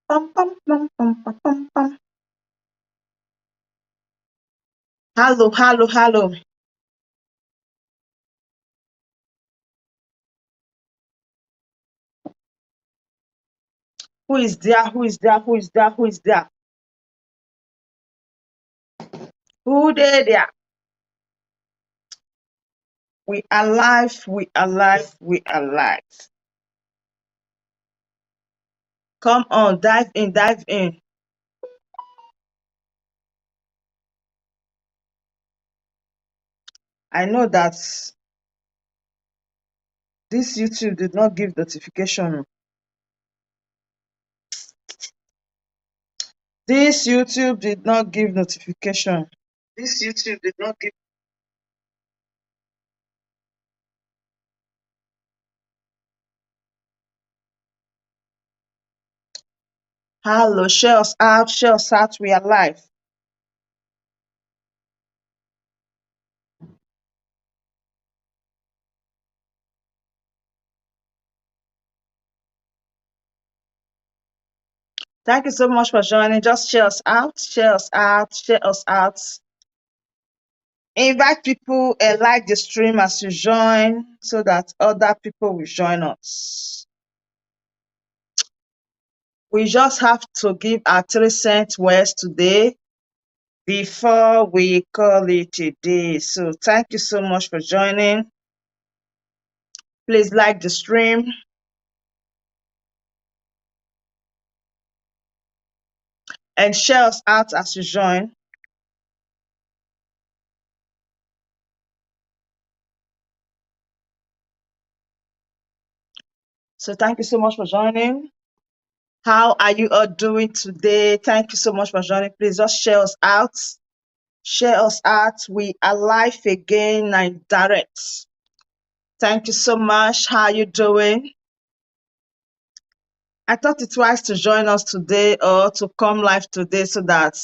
Pum, pum, pum, pum, pum, pum, pum. Hello, hello, hello. Who is there? Who is there? Who is there? Who is there? Who there? We are live. We are live. We are live. Come on, dive in, dive in. I know that this YouTube did not give notification. This YouTube did not give notification. This YouTube did not give. Hello, share us out, share us out. We are live. Thank you so much for joining. Just share us out, share us out, share us out. Invite people and like the stream as you join so that other people will join us. We just have to give our 3 cent words today before we call it a day. So thank you so much for joining. Please like the stream and share us out as you join. So thank you so much for joining. How are you all doing today? Thank you so much for joining. Please just share us out. Share us out. We are live again and direct. Thank you so much. How are you doing? I thought it wise to join us today or to come live today so that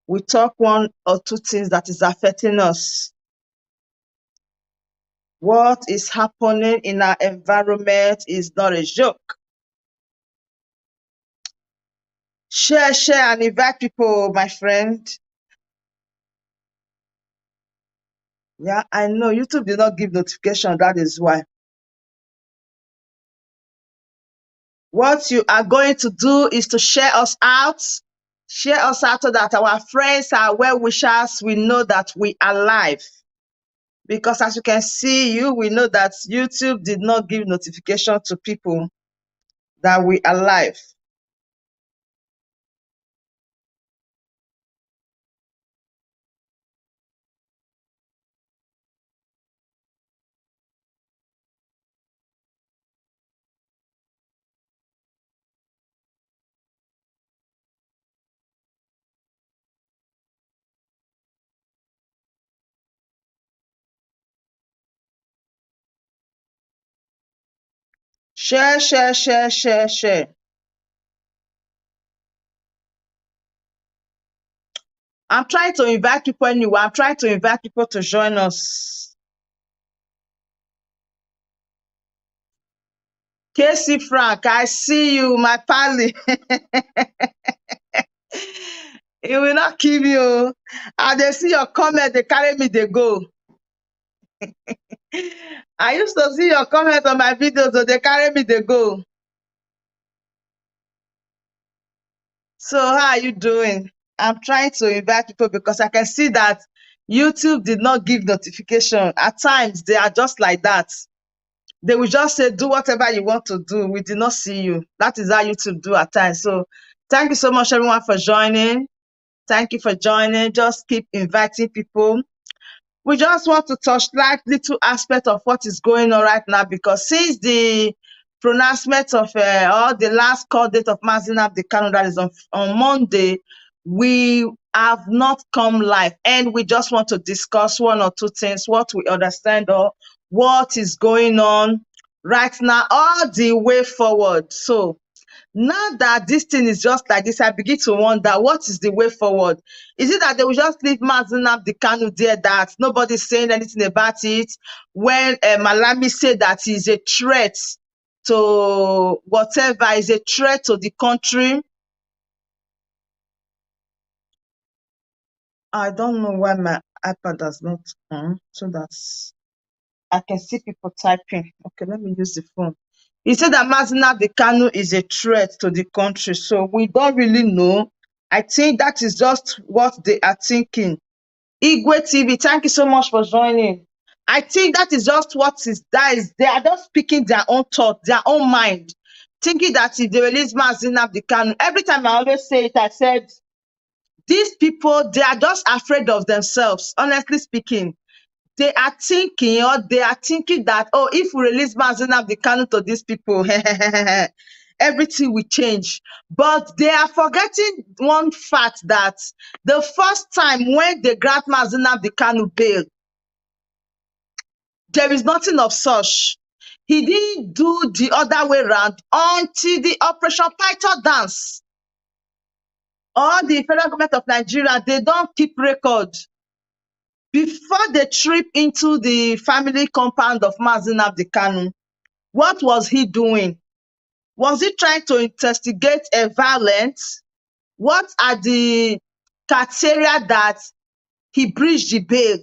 we talk one or two things that is affecting us. What is happening in our environment is not a joke. Share, share, and invite people, my friend. Yeah, I know YouTube did not give notification. That is why. What you are going to do is to share us out. Share us out so that our friends, our well-wishers, we know that we are live. Because as you can see, we know that YouTube did not give notification to people that we are live. Share, share, share, share, share. I'm trying to invite people anyway. I'm trying to invite people to join us. Casey Frank, I see you, my pally. It will not kill you. And they see your comment, they carry me, they go. I used to see your comment on my videos, so they carry me, they go. So how are you doing? I'm trying to invite people because I can see that YouTube did not give notification. At times, they are just like that. They will just say, do whatever you want to do. We did not see you. That is how YouTube do at times. So thank you so much, everyone, for joining. Thank you for joining. Just keep inviting people. We just want to touch like little aspect of what is going on right now because since the pronouncement of or the last court date of Nnamdi Kanu that is on Monday, we have not come live and we just want to discuss one or two things, what we understand or what is going on right now, all the way forward. So now that this thing is just like this, I begin to wonder what is the way forward. Is it that they will just leave Malami Kanu there that nobody's saying anything about it? When Malami said that he's a threat to whatever, is a threat to the country. I don't know why my iPad does not on, so that I can see people typing. Okay, let me use the phone. He said that Nnamdi Kanu is a threat to the country, so we don't really know. I think that is just what they are thinking. Igwe TV, thank you so much for joining. I think that is just what is that is they are just speaking their own thought, their own mind, thinking that if they release Nnamdi Kanu, every time I always say it, I said these people they are just afraid of themselves. Honestly speaking, they are thinking that, oh, if we release Nnamdi Kanu to these people, everything will change. But they are forgetting one fact that the first time when they grant Nnamdi Kanu bail, there is nothing of such. He didn't do the other way around until the Operation Python dance. All the federal government of Nigeria, they don't keep record. Before they trip into the family compound of Nnamdi Kanu, what was he doing? Was he trying to investigate a violence? What are the criteria that he breached the bail?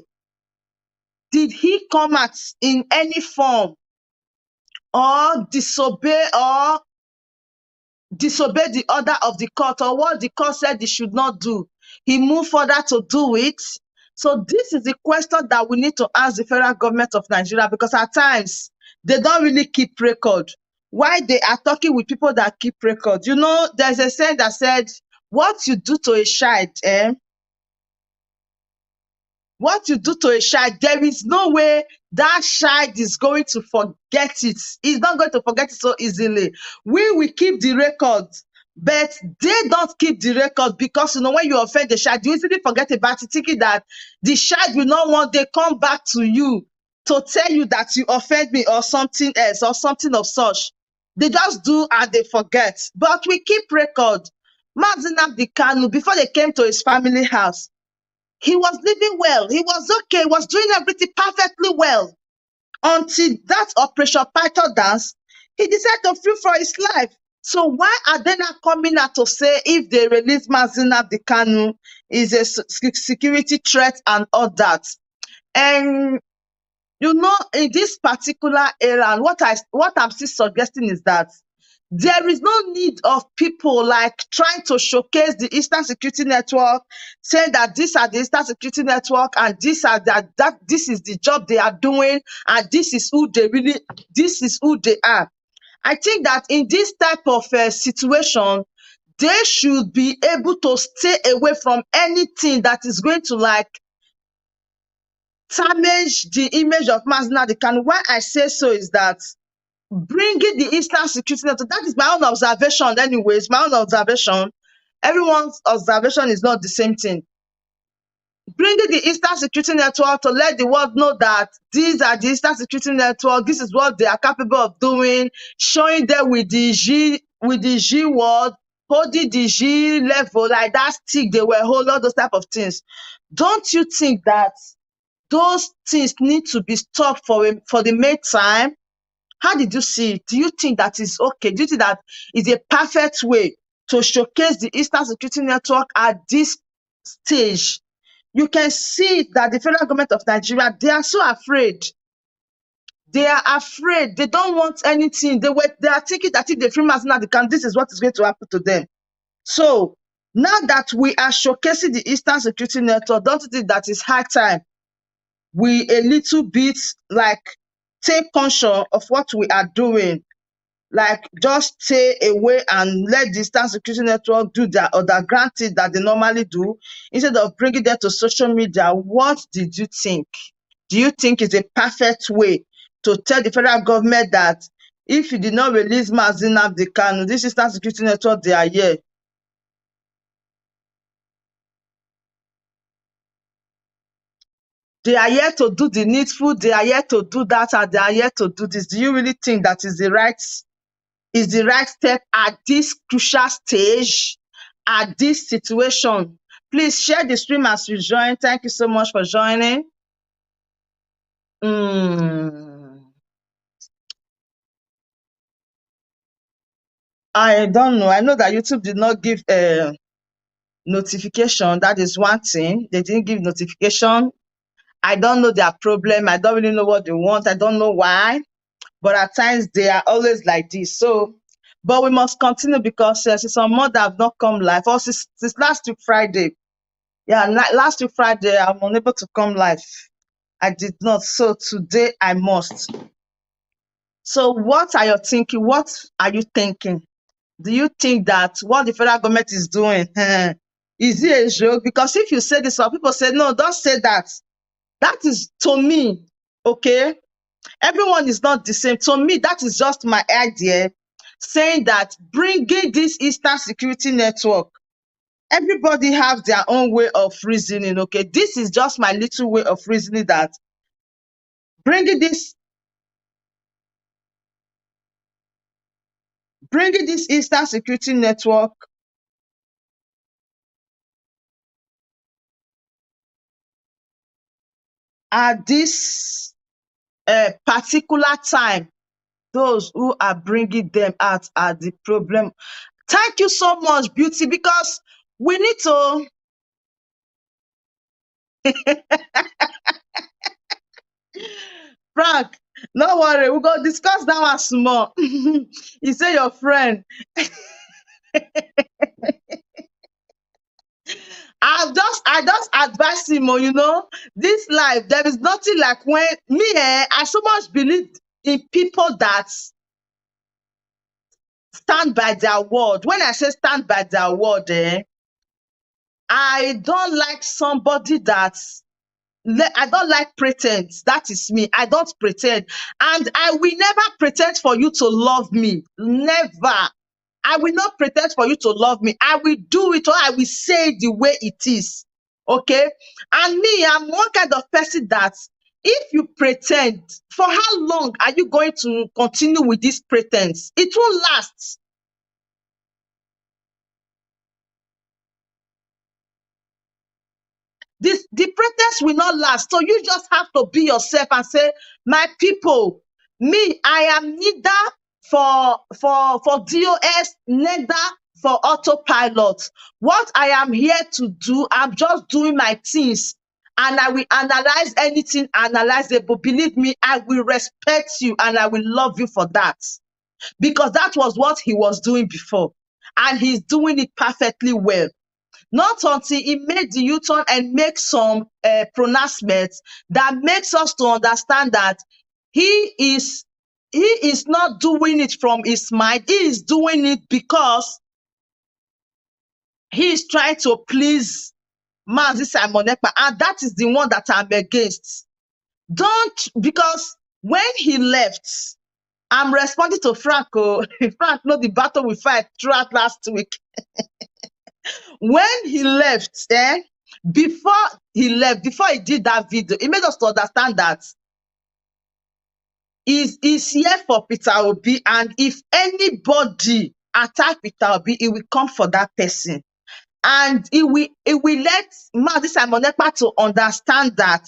Did he come out in any form or disobey the order of the court or what the court said he should not do? He moved further to do it. So this is the question that we need to ask the federal government of Nigeria, because at times they don't really keep record. Why they are talking with people that keep record? You know, there's a saying that said, what you do to a child, what you do to a child, there is no way that child is going to forget it. He's not going to forget it so easily. We will keep the records, but they don't keep the record because, you know, when you offend the child, you easily forget about it, thinking that the child will not want they come back to you to tell you that you offend me or something else or something of such. They just do and they forget. But we keep record. Nnamdi Kanu, before they came to his family house, he was living well. He was okay. He was doing everything perfectly well until that Operation Python dance. He decided to flee for his life. So why are they not coming out to say if they release Nnamdi Kanu is a security threat and all that? And you know, in this particular era, and what I'm still suggesting is that there is no need of people like trying to showcase the Eastern Security Network, saying that these are the Eastern Security Network and that this is the job they are doing and this is who they are. I think that in this type of situation, they should be able to stay away from anything that is going to like damage the image of Nnamdi Kanu. Why I say so is that bringing the Eastern Security Network, that is my own observation anyways, my own observation. Everyone's observation is not the same thing. Bringing the Eastern Security Network to let the world know that these are the Eastern Security Network, this is what they are capable of doing, showing them with the G word, holding the G level, like that stick they were holding, all those type of things. Don't you think that those things need to be stopped for the meantime? How did you see it? Do you think that is okay? Do you think that is a perfect way to showcase the Eastern Security Network at this stage? You can see that the federal government of Nigeria, they are so afraid. They are afraid. They don't want anything. They are thinking that if they free Nnamdi Kanu, this is what is going to happen to them. So now that we are showcasing the Eastern Security Network, don't you think that it's high time we a little bit like take control of what we are doing? Like just stay away and let the Eastern Security Network do their underground thing that they normally do instead of bringing them to social media. What did you think? Do you think it's a perfect way to tell the federal government that if you did not release Nnamdi Kanu, this Eastern Security Network, they are here? They are here to do the needful, they are here to do that, and they are here to do this. Do you really think that is the right step at this crucial stage, at this situation? Please share the stream as you join. Thank you so much for joining. I don't know. I know that YouTube did not give notification. That is one thing. They didn't give notification. I don't know their problem. I don't really know what they want. I don't know why. But at times they are always like this. So, but we must continue because since some more that have not come live, or since last week Friday. Yeah, last week Friday, I'm unable to come live. I did not. So today I must. So what are you thinking? What are you thinking? Do you think that what the federal government is doing, is it a joke? Because if you say this, some people say, no, don't say that. That is, to me, okay? Everyone is not the same. To me, that is just my idea, saying that bringing this Eastern Security Network, everybody has their own way of reasoning, okay? This is just my little way of reasoning that bringing this Eastern Security Network at this particular time, those who are bringing them out are the problem. Thank you so much, Beauty, because we need to, Frank, no worry, we're going to discuss that one small. You say your friend. I just advise him, this life, there is nothing like when me, I so much believe in people that stand by their word. When I say stand by their word, I don't like somebody that I don't like pretense. That is me. I don't pretend. And I will never pretend for you to love me. Never. I will not pretend for you to love me. I will do it or I will say it the way it is. Okay? And me, I'm one kind of person that if you pretend, for how long are you going to continue with this pretense? It won't last. The pretense will not last. So you just have to be yourself and say, my people, me, I am neither for DOS, neither for autopilot. What I am here to do, I'm just doing my things. And I will analyze anything analyzable. Believe me, I will respect you and I will love you for that. Because that was what he was doing before. And he's doing it perfectly well. Not until he made the U-turn and make some pronouncements that makes us to understand that he is not doing it from his mind. He is doing it because he is trying to please Mazi Simon Ekpa, and that is the one that I'm against. Because when he left, I'm responding to Frank. Frank know the battle we fight throughout last week. When he left, before he did that video, he made us to understand that he's here for Peter Obi, and if anybody attack Peter Obi, he will come for that person. And he will let Mazi Simon Ekpa to understand that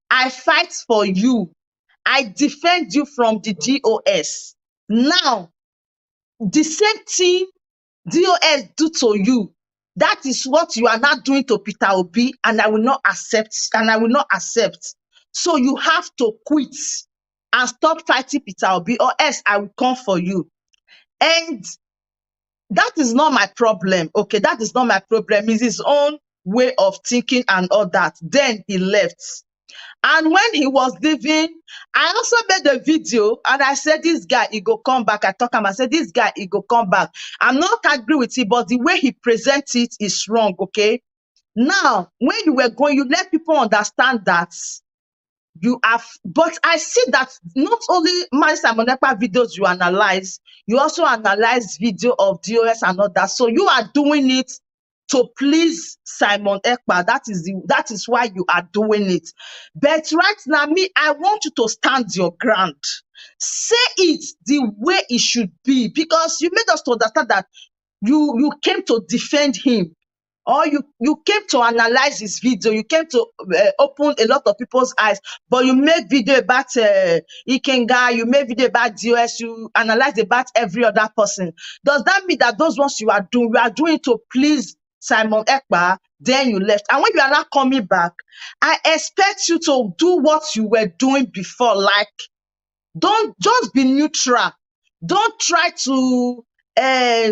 I fight for you. I defend you from the DOS. Now, the same thing DOS do to you, that is what you are not doing to Peter Obi, and I will not accept. So you have to quit and stop fighting Peter Obi, or else I will come for you. And that is not my problem. Okay, that is not my problem. It's his own way of thinking and all that. Then he left. And when he was leaving, I also made a video and I said, this guy, he go come back. I talk him, I said, this guy, he go come back. I'm not agree with it, but the way he presents it is wrong, okay? Now, when you were going, you let people understand that you have, but I see that not only my Simon Ekpa videos you analyze, you also analyze video of DOS and all that. So you are doing it to please Simon Ekpa. That is why you are doing it. But right now, me, I want you to stand your ground. Say it the way it should be, because you made us to understand that you came to defend him, or you came to analyze his video, you came to open a lot of people's eyes, but you make video about Ikenga, you make video about DOS, you analyze about every other person. Does that mean that those ones you are doing to please Simon Ekpa, then you left. And when you are not coming back, I expect you to do what you were doing before. Like, don't just be neutral. Don't try to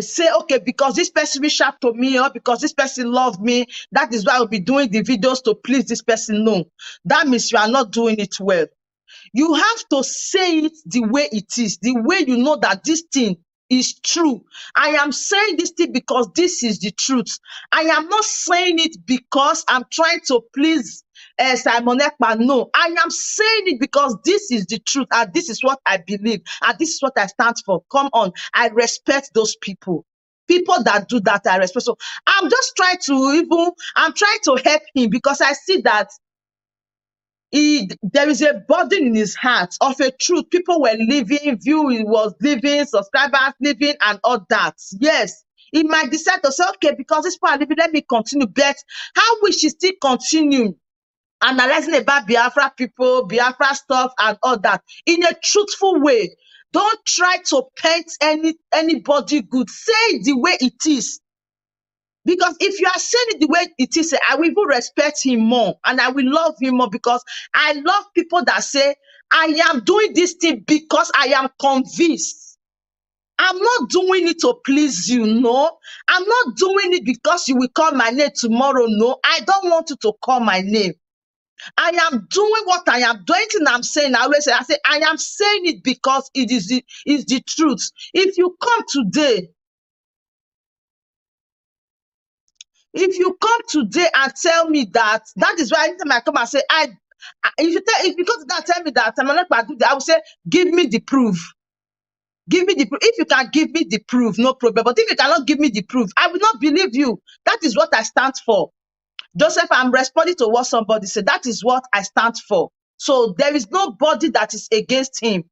say, okay, because this person reached out to me or because this person loved me, that is why I'll be doing the videos to please this person. No, that means you are not doing it well. You have to say it the way it is, the way you know that this thing is true. I am saying this thing because this is the truth. I am not saying it because I'm trying to please Simon Ekpa. No, I am saying it because this is the truth and this is what I believe and this is what I stand for. Come on, I respect those people. People that do that, I respect. So I'm just trying to I'm trying to help him because I see that there is a burden in his heart of a truth. People were living, he was living, subscribers living, and all that. Yes, he might decide to say, okay, because this part living, let me continue. But how we should still continue analyzing about Biafra people, Biafra stuff, and all that in a truthful way. Don't try to paint anybody good. Say it the way it is. Because if you are saying it the way it is, I will even respect him more and I will love him more because I love people that say, I am doing this thing because I am convinced. I'm not doing it to please you, no. I'm not doing it because you will call my name tomorrow, no. I don't want you to call my name. I am doing what I am doing, and I'm saying, I always say, I am saying it because it is the truth. If you come today, and tell me that is why anytime I come and say, if you come to that and tell me that I'm not going to do that, I will say, give me the proof. Give me the proof. If you can give me the proof, no problem. But if you cannot give me the proof, I will not believe you. That is what I stand for. Joseph, I'm responding to what somebody said. That is what I stand for. So there is nobody that is against him.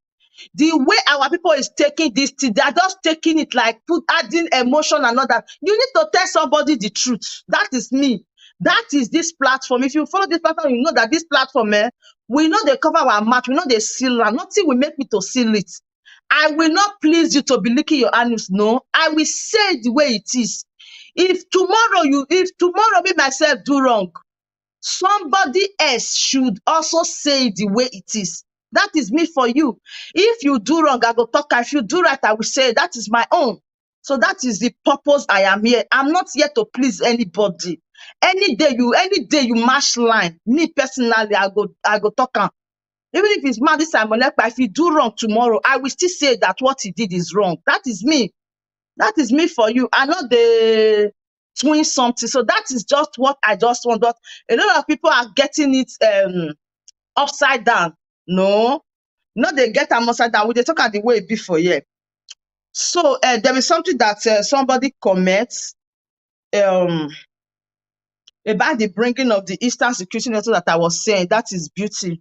The way our people is taking this thing, they are just taking it like adding emotion and all that. You need to tell somebody the truth. That is me. That is this platform. If you follow this platform, you know that this platform, we know they cover our mouth, we know they seal and nothing will make me to seal it. I will not please you to be licking your anus. No, I will say it the way it is. If tomorrow me myself do wrong, somebody else should also say it the way it is. That is me for you. If you do wrong, I go talk. If you do right, I will say that is my own. So that is the purpose I am here. I'm not here to please anybody. Any day you mash line, me personally, I go talk. Even if it's mad, this Simon Ekpa, if you do wrong tomorrow, I will still say that what he did is wrong. That is me. That is me for you. I'm not the twin something. So that is just what I just want. But a lot of people are getting it upside down. No, they get them upside down. We they talk at the way before, yeah. So there is something that somebody comments about the bringing of the Eastern Security Network that I was saying. That is beauty.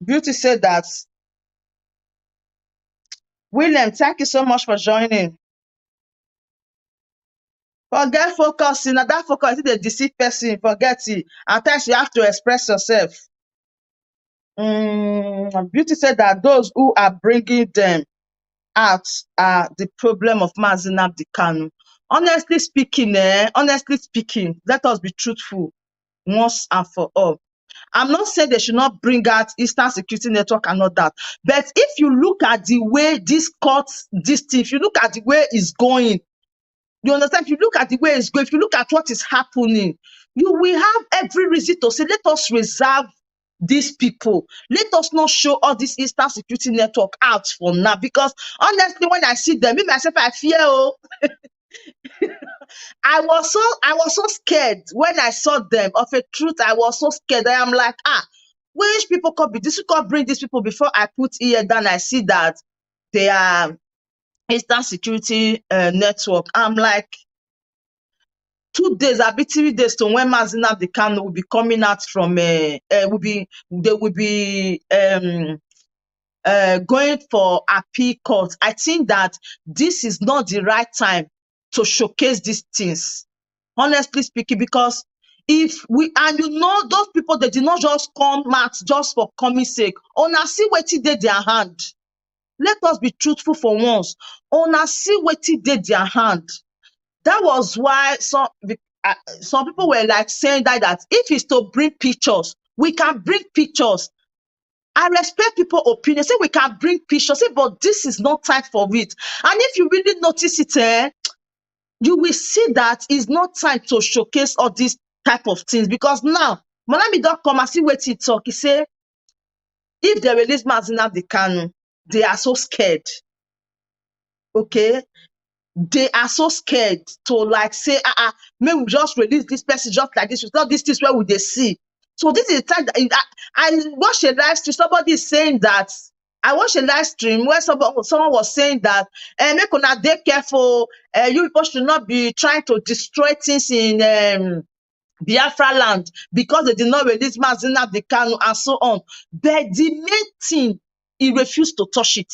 Beauty said that. William, thank you so much for joining. Forget focusing. Now that focus is the deceive person. Forget it. At times you have to express yourself. Beauty said that those who are bringing them out are the problem of Nnamdi Kanu. Honestly speaking, let us be truthful once and for all. I'm not saying they should not bring out Eastern Security Network and all that. But if you look at the way this thing, if you look at the way it's going, you understand? If you look at the way it's going, if you look at what is happening, you will have every reason to say, let us reserve these people. Let us not show all this Eastern Security Network out for now. Because honestly, when I see them, me myself, I fear. I was so scared when I saw them. Of a truth, I was so scared. I am like, which people could be? This could bring these people before I put ear down. I see that they are Eastern Security Network. I'm like, 2 days, I'll be 3 days to when Nnamdi Kanu will be coming out from they will be going for appeal court. I think that this is not the right time to showcase these things, honestly speaking, because if we, and you know, those people, they did not just come out just for coming sake. Now see what they their hand. Let us be truthful for once. Una see wetin dey their hand. That was why some people were like saying that if it's to bring pictures, we can bring pictures. I respect people's opinion. Say we can bring pictures, say, but this is not time for it. And if you really notice it, you will see that it's not time to showcase all these type of things. Because now, Malami don come and see what he talk. He say, if they release Nnamdi Kanu, they are so scared. Okay? They are so scared to like say, may we just release this person just like this. It's not this where would they see. So this is the time that I watched a live stream. Somebody is saying that I watched a live stream where someone was saying that make una dey careful. You people should not be trying to destroy things in Biafra land because they did not release Nnamdi Kanu and so on. But the main thing, he refused to touch it.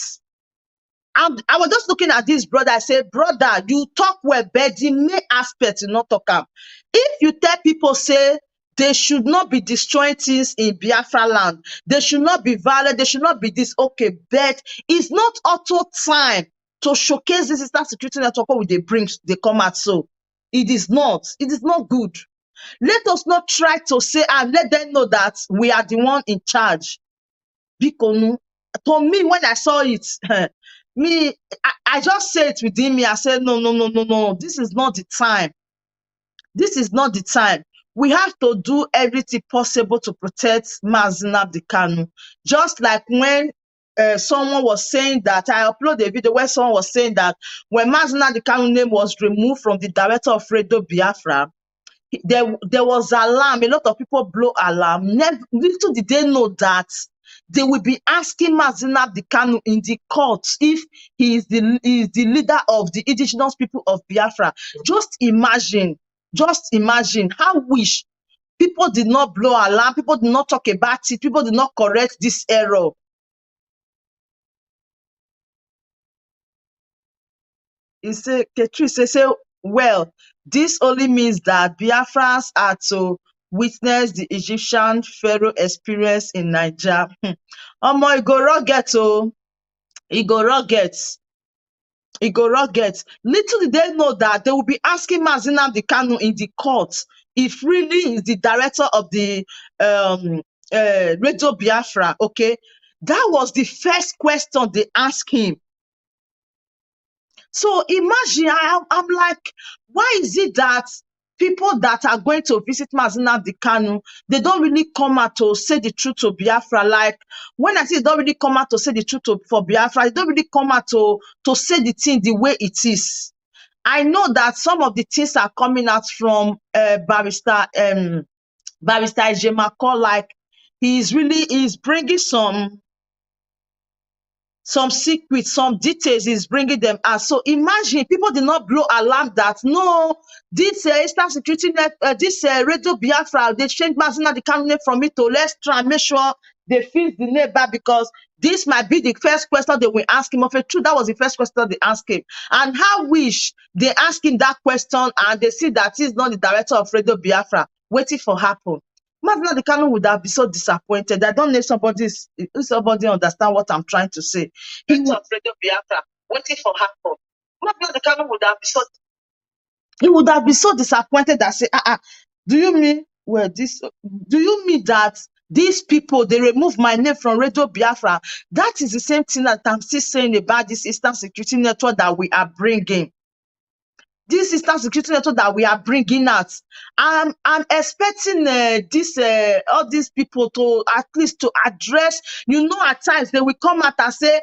And I was just looking at this brother. I said, brother, you talk well, but the main aspect you not talk am. If you tell people say they should not be destroying things in Biafra land, they should not be violent, they should not be this, okay, but it's not auto time to showcase this Eastern Security Network with they bring, they come out so. It is not good. Let us not try to say and let them know that we are the one in charge. Bikonu. To me, when I saw it, I just said it within me. I said, no. This is not the time. This is not the time. We have to do everything possible to protect Nnamdi Kanu. Just like when someone was saying that, I uploaded a video where someone was saying that when Nnamdi Kanu name was removed from the director of Radio Biafra, there was alarm. A lot of people blow alarm. Little did they know that they will be asking Nnamdi Kanu in the court if he is the leader of the indigenous people of Biafra. Just imagine how wish people did not blow alarm, people did not talk about it, people did not correct this error. He said, Ketrice say, well, this only means that Biafrans are to witness the Egyptian Pharaoh experience in Nigeria. Omo, e go rugged, oh. E go rugged. E go rugged. Little did they know that they will be asking Nnamdi Kanu in the court if really is the director of the Radio Biafra, okay? That was the first question they asked him. So imagine, I'm like, why is it that people that are going to visit Nnamdi Kanu, they don't really come out to say the truth to Biafra? Like, when I say they don't really come out to say the truth for Biafra, they don't really come out to say the thing the way it is. I know that some of the things are coming out from Barrister Ejemako, like, he's bringing some secrets, some details is bringing them out. So imagine people did not blow alarm that no, this Eastern Security Net, this Radio Biafra, they changed Nnamdi Kanu name from it to let's try and make sure they fix the name back, because this might be the first question they will ask him. Of a truth, that was the first question they asked him. And how wish they ask him that question and they see that he's not the director of Radio Biafra, waiting for happen. Nnamdi Kanu would have been so disappointed. I don't know if somebody understand what I'm trying to say. He was Radio Biafra, waiting for happen. Nnamdi Kanu would have been so disappointed that say, do you mean that these people, they remove my name from Radio Biafra? That is the same thing that I'm still saying about this Eastern Security Network that we are bringing. This Eastern Security Network that we are bringing out. I'm expecting all these people to at least to address, at times they will come out and say,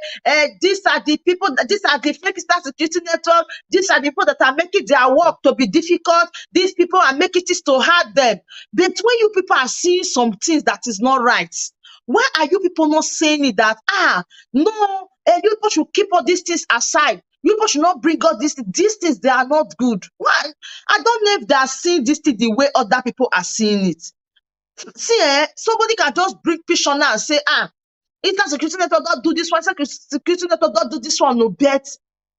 these are the people, these are the fake Eastern Security Network, these are the people that are making their work to be difficult, these people are making it to hurt them. But when you people are seeing some things that is not right, why are you people not saying it that, no, you people should keep all these things aside? You people should not bring out these things, they are not good. Why? I don't know if they are seeing this thing the way other people are seeing it. See, somebody can just bring picture now and say, Eastern Security Network don't do this one, Security Network don't do this one, no bet.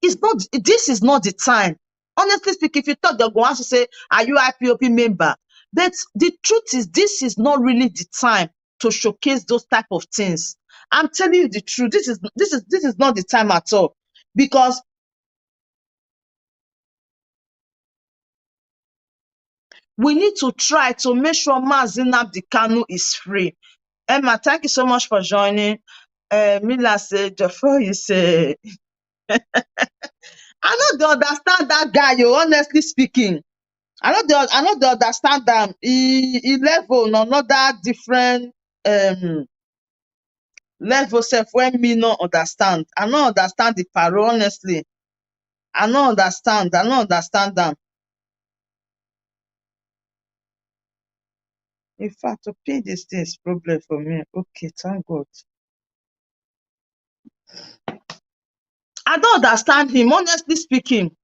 This is not the time. Honestly speaking, if you talk, they'll go and say, are you IPOP member? But the truth is, this is not really the time to showcase those type of things. I'm telling you the truth. This is not the time at all. Because we need to try to make sure Mazi Nnamdi Kanu is free. Emma, thank you so much for joining. Mila said, Jafar is I know they understand that guy, you honestly speaking. I know they understand them. He level on another different um level self when me not understand. I not understand the paro, honestly. I not understand. I not understand them. In fact, to pay this thing is problem for me. Okay, thank God. I don't understand him, honestly speaking.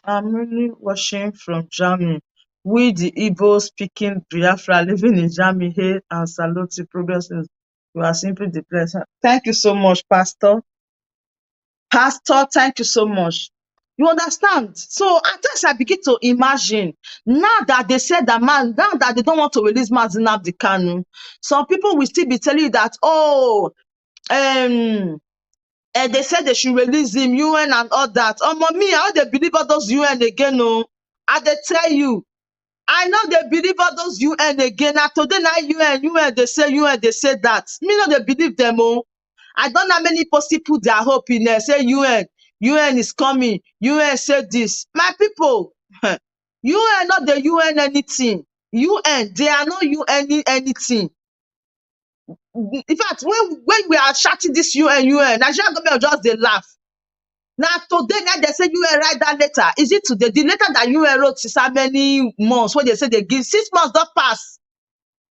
I'm really watching from Germany. We the Igbo speaking Biafra living in Germany here and salute the progress. You are simply the blessed. Thank you so much, Pastor. Pastor, thank you so much. You understand? So at times I begin to imagine now that they said that man, now that they don't want to release Mazi Nnamdi Kanu, some people will still be telling you that, oh, and they said they should release him, UN and all that. Oh, mommy, how they believe all those UN again? No, I they tell you, I know they believe all those UN again. Now today now UN, they say that. Me know they believe them. Oh, I don't know how many people put their hope in there. Say UN is coming. UN said this. My people, UN not the UN anything. UN, they are not UN anything. In fact, when we are shouting this UN, Nigerian government just they laugh. Now today, now they say UN write that letter. Is it today? The letter that UN wrote is how many months? When they say they give 6 months, don't pass.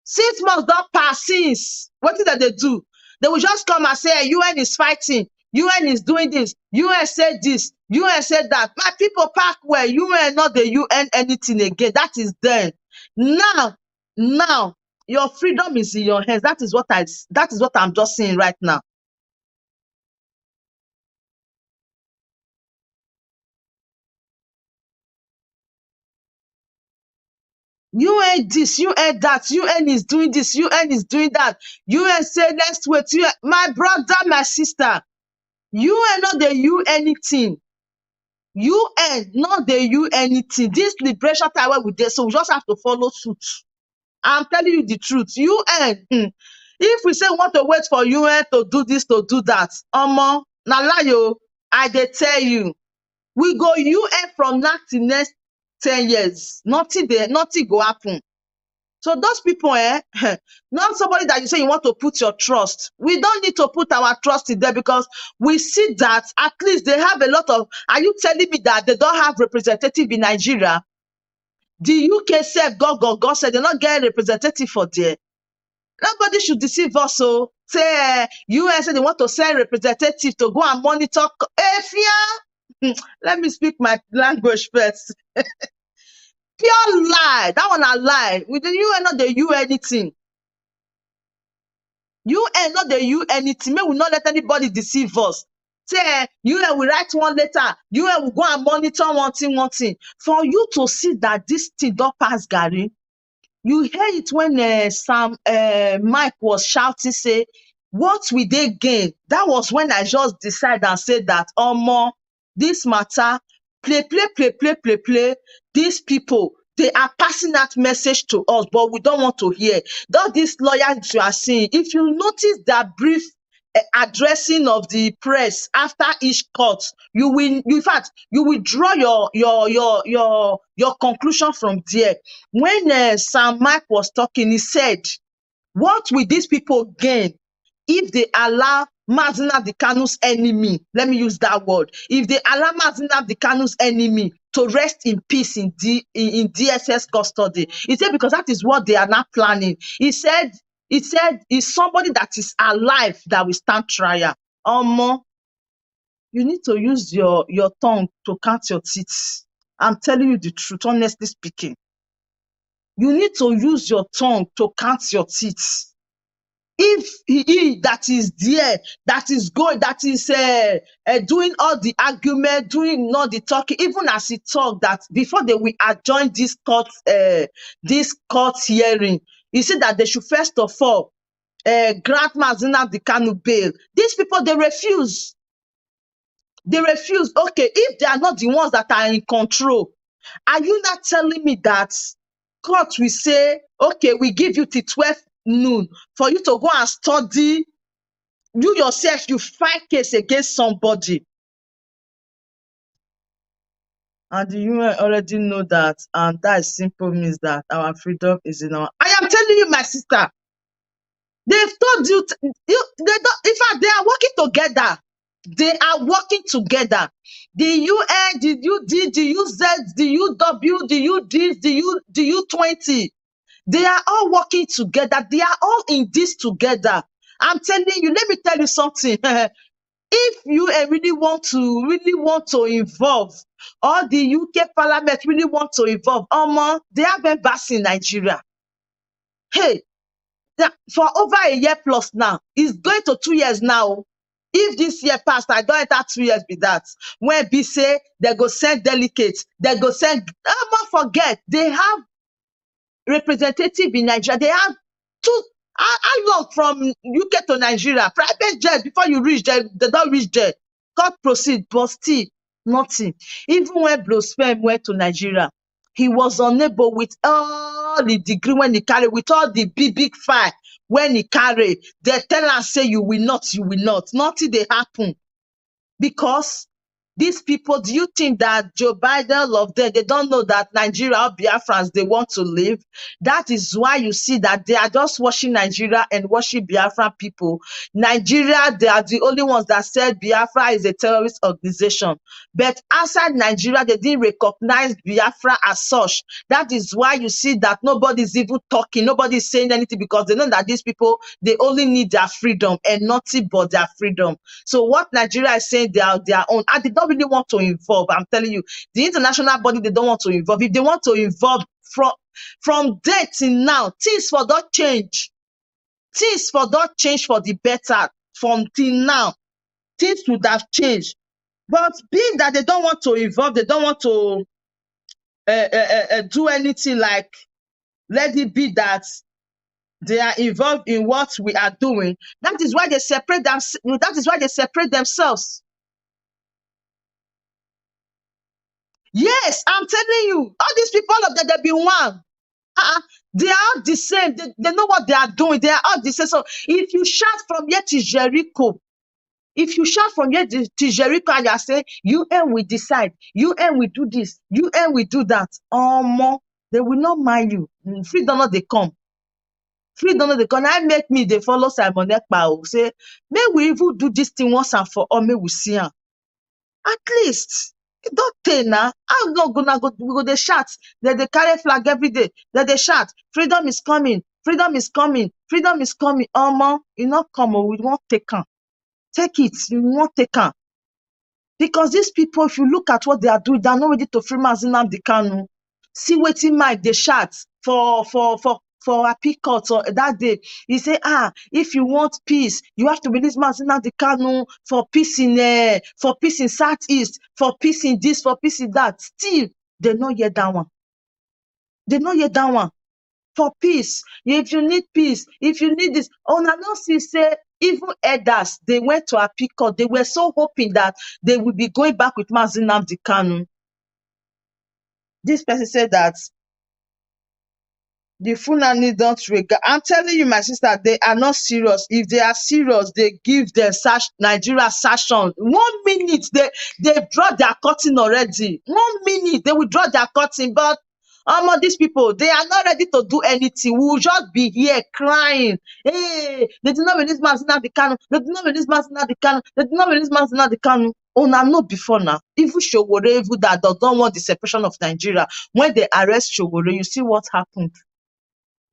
6 months don't pass since. What did they do? They will just come and say UN is fighting. UN is doing this. UN said this. UN said that. My people pack where UN not the UN anything again. That is then. Now, your freedom is in your hands. That is what I'm just saying right now. UN this, UN that, UN is doing this, UN is doing that. UN say let's wait. UN, my brother, my sister, UN not the U anything. UN not the U anything. This liberation time where we did, so we just have to follow suit. I'm telling you the truth. UN, if we say we want to wait for UN to do this, to do that, na lie yo, I dey tell you, we go UN from now till next 10 years. Nothing go happen. So those people, not somebody that you say you want to put your trust. We don't need to put our trust in there because we see that at least they have a lot of. Are you telling me that they don't have representative in Nigeria? The UK said, God said they're not getting representative for there. Nobody should deceive us. So say US said they want to send representative to go and monitor. Let me speak my language first. Pure lie. That one a lie. With the UN, not the U anything. UN not the U anything. May we not let anybody deceive us. Say UN will write one letter. UN will go and monitor one thing. For you to see that this thing don't pass Gary, you hear it when Sam Mike was shouting, say, what will they gain? That was when I just decided and said that, this matter, play. These people, they are passing that message to us, but we don't want to hear. All these lawyers you are seeing, if you notice that brief addressing of the press after each court, in fact, you will draw your conclusion from there. When Sam Mike was talking, he said, what will these people gain if they allow Mazi Nnamdi Kanu's enemy, let me use that word, if they allow Mazi Nnamdi Kanu's enemy to rest in peace in DSS custody? He said, because that is what they are now planning. He said, it's somebody that is alive that will stand trial. You need to use your tongue to count your teeth. I'm telling you the truth, honestly speaking. You need to use your tongue to count your teeth. If he that is there, that is going, that is doing all the argument, doing all the talking, even as he talked that before they will adjourn this court hearing, You see that they should first of all grant Nnamdi Kanu bail. These people, they refuse. They refuse. Okay, if they are not the ones that are in control, are you not telling me that court will say, okay, we give you till 12 noon for you to go and study, you yourself, you file case against somebody. And the UN already know that, and that simple means that our freedom is in our. I am telling you, my sister, they've told you, they don't, in fact, they are working together. They are working together. The UN, the UD, the UZ, the UW, the UD, the U20. They are all working together. They are all in this together. I'm telling you, let me tell you something. If you really want to involve, or the UK Parliament really want to involve, they have embassy in Nigeria. Hey, for over a year plus now, it's going to 2 years now. If this year passed, I don't enter 2 years with that. When be say they go send delegates, they go send. Forget they have representative in Nigeria. They have two. How long from UK to Nigeria? Private jet before you reach there, they don't reach there. Court proceed, but still nothing. Even when Blosfem went to Nigeria, he was unable with all the degree when he carried, with all the big file when he carried. They tell us say you will not, you will not. Nothing they happen. Because these people, do you think that Joe Biden love them? They don't know that Nigeria or Biafrans, they want to live. That is why you see that they are just watching Nigeria and watching Biafran people. Nigeria, they are the only ones that said Biafra is a terrorist organization. But outside Nigeria, they didn't recognize Biafra as such. That is why you see that nobody's even talking, nobody's saying anything, because they know that these people, they only need their freedom and nothing but their freedom. So what Nigeria is saying, they are their own, and they don't really want to involve. I'm telling you, the international body, they don't want to involve. If they want to involve from then till now, things for that change. Things for that change for the better. From till now, things would have changed. But being that they don't want to involve, they don't want to do anything, like let it be that they are involved in what we are doing. That is why they separate them. That is why they separate themselves. Yes, I'm telling you, all these people, all of them, they be one. They are all the same. They know what they are doing. They are all the same. So if you shout from here to Jericho, if you shout from here to Jericho and you are saying, UN will decide, UN will do this, UN will do that, they will not mind you. Freedom not they come. Freedom not they come. I make me, they follow Simon Ekpa, say, may we even do this thing once and for all, may we see her. At least. Don't tell now. I'm not gonna go. We go they shout. They carry flag every day. They shout. Freedom is coming. Freedom is coming. Freedom is coming. You not come. We won't take her. Take it. You won't take her. Because these people, if you look at what they are doing, they are not ready to free Nnamdi Kanu. See waiting Mike, they shout for a court or that day. He say, if you want peace, you have to release Nnamdi Kanu for peace in Southeast, for peace in this, for peace in that. Still, they not hear that one. They not hear that one. For peace. If you need peace, if you need this. See, say, even elders, they went to a court. They were so hoping that they would be going back with Nnamdi Kanu. This person said that the Fulani don't regard. I'm telling you, my sister, they are not serious. If they are serious, they give them Nigeria session. 1 minute, they've drawn their curtain already. 1 minute, they will draw their curtain. But these people, they are not ready to do anything. We will just be here crying. Hey, they did not release Nnamdi Kanu. They did not release Nnamdi Kanu. They did not release Nnamdi Kanu. No, before now. Even Showore, even that don't want the separation of Nigeria. When they arrest Showore, you see what happened.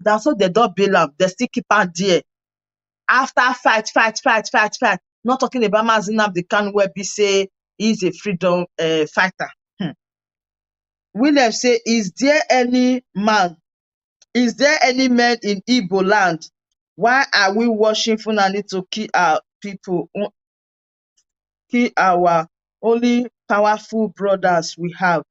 That's what they don't bail up. They still keep on there. After fight. Not talking about Nnamdi Kanu, where we say he's a freedom fighter. William say, is there any man in Igbo land? Why are we watching Fulani to kill our people? Kill our only powerful brothers we have.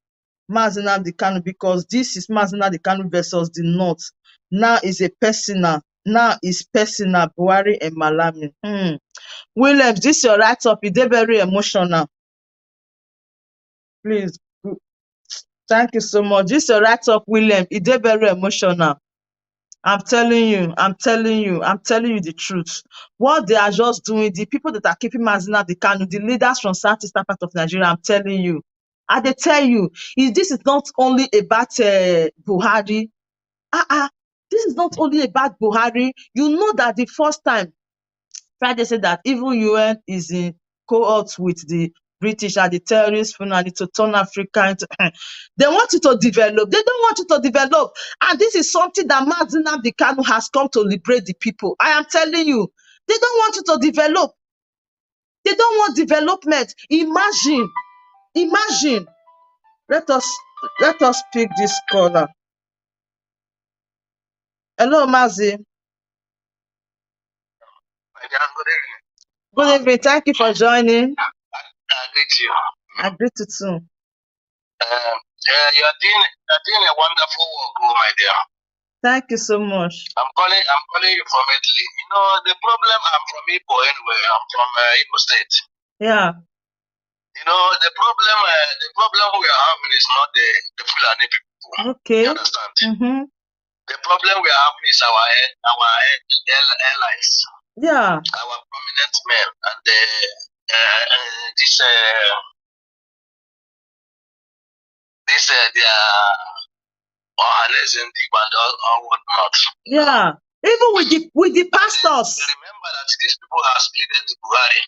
Nnamdi Kanu, because this is Nnamdi Kanu versus the North. Now is a personal. Now is personal. Buhari and Malami. Williams, this your write up. It's very emotional. Please. Thank you so much. This your write up, William. It's very emotional. I'm telling you, I'm telling you, I'm telling you the truth. What they are just doing, the people that are keeping Nnamdi Kanu, the leaders from southeastern part of Nigeria, I'm telling you. And they tell you, this is not only about Buhari. This is not only about Buhari. You know that the first time Friday said that even UN is in cohort with the British and the terrorists to turn Africa into they want you to develop. They don't want you to develop. And this is something that Nnamdi Kanu has come to liberate the people. I am telling you, they don't want you to develop. They don't want development. Imagine. Let us pick this caller. Hello, Mazi. Good evening. Thank you for joining. I greet you. I greet you too. You're doing a wonderful work, my dear. Thank you so much. I'm calling you from Italy. You know, the problem, I'm from Igbo anyway. I'm from Igbo State. Yeah. You know, the problem we are having is not the Fulani people. Okay. You understand? The problem we are having is our allies. Yeah. Our prominent men and their and all whatnot. Yeah. Even with the pastors. Remember that these people have split Buhari.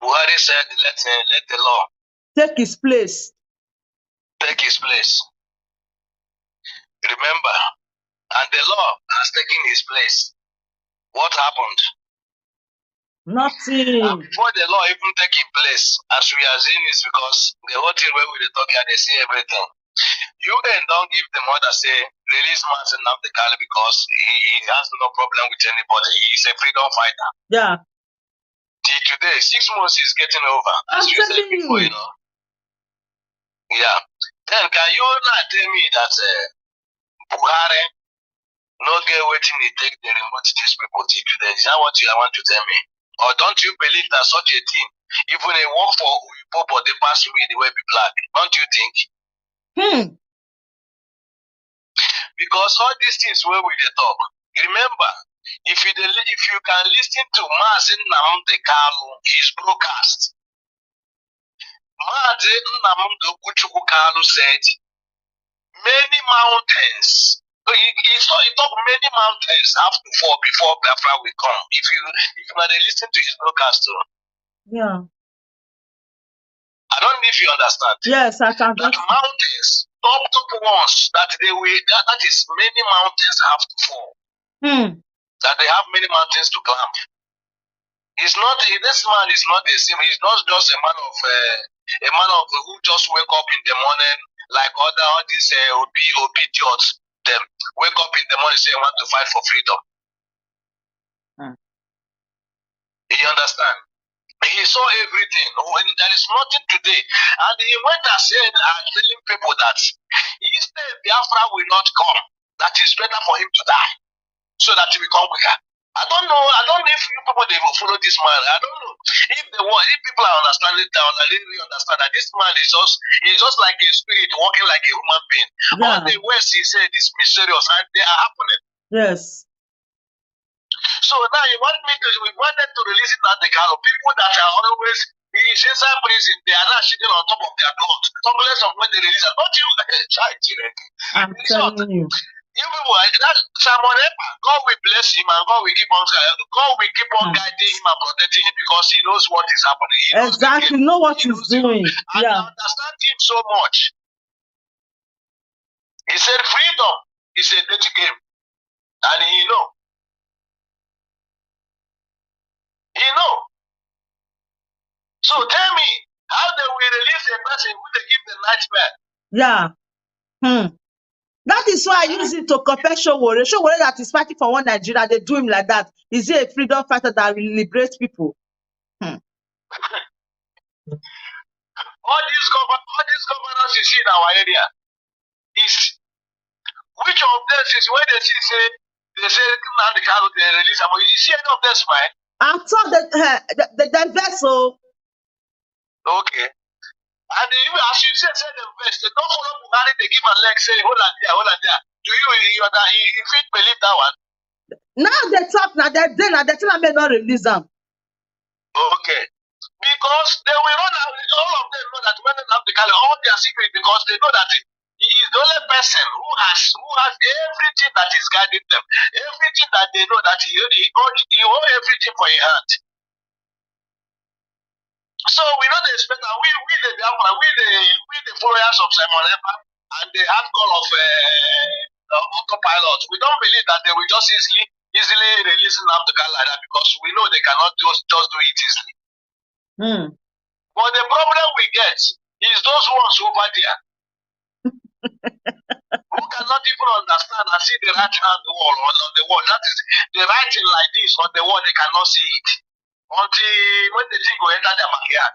Buhari said, let the law take his place. Take his place. Remember, and the law has taken his place. What happened? Nothing. And before the law even taking place, as we are seeing, is because the whole thing where we talk here, they see everything. UN don't give them order say release Manson Nnamdi Kanu because he has no problem with anybody. He's a freedom fighter. Yeah. Till today, 6 months is getting over. As you said before, you know. Yeah. Then can you not tell me that Buhari no get waiting he take the remote these people till today? Is that what you want to tell me? Or don't you believe that such a thing, even a work for Uipo, but they pass with the way be black? Don't you think? Because all these things where we talk, remember, if you can listen to Mazi Nnamdi Kanu, his broadcast, Mazi Nnamdi Kanu said, many mountains, he talked many mountains have to fall before Biafra will come. If you listen to his broadcast, yeah. I don't know if you understand. Yes, I can. That mountains, top ones, that that is many mountains have to fall. That they have many mountains to climb. This man is not the same. He's not just a man of who just wake up in the morning like all these obedience. Them wake up in the morning and say I want to fight for freedom. You understand? He saw everything. There is nothing today. And he went and said, telling people that instead Biafra will not come, that is better for him to die, so that he will come quicker. I don't know if you people they will follow this man. I don't know if people are understanding down. I didn't really understand that this man is just like a spirit walking like a human being. Yeah. All the words he said is mysterious and they are happening. Yes. So now we wanted to release it at the kind of people that are always inside prison. They are not sitting on top of their dogs. Talkless of when they release it. Don't you I'm telling you. You people, Simon Epa, God will bless him and God will keep on guiding him and protecting him because he knows what is happening. He exactly, know what he's doing. And I understand him so much. He said freedom is a dirty game. And he know. He know. So tell me, how they will release a person who they give the nightmare? Yeah. That is why I use it to compare Showore. Showore that is fighting for one Nigeria, they do him like that. Is he a freedom fighter that will liberate people? All these governors you see in our area is Which of them is when they say Nnamdi Kanu they release him? You see any of them smile? I thought that the vessel. Okay. And even as you say the best, they don't follow Buhari, they give a leg, say, hold on there, hold on there. Do you fit believe that one? Now they talk, now they tell me not release them. Okay. Because they will run out, all of them know that when Nnamdi Kanu, all their secret, because they know that he is the only person who has everything that is guiding them, everything that they know that he owns everything for a hand. So we don't expect that we the followers of Simon Epa and the hardcore of autopilot, we don't believe that they will just easily release Nnamdi Kanu like that because we know they cannot just do it easily. But the problem we get is those ones over there who cannot even understand and see the right hand wall on the wall. That is the writing like this on the wall, they cannot see it until when the thing will enter their backyard.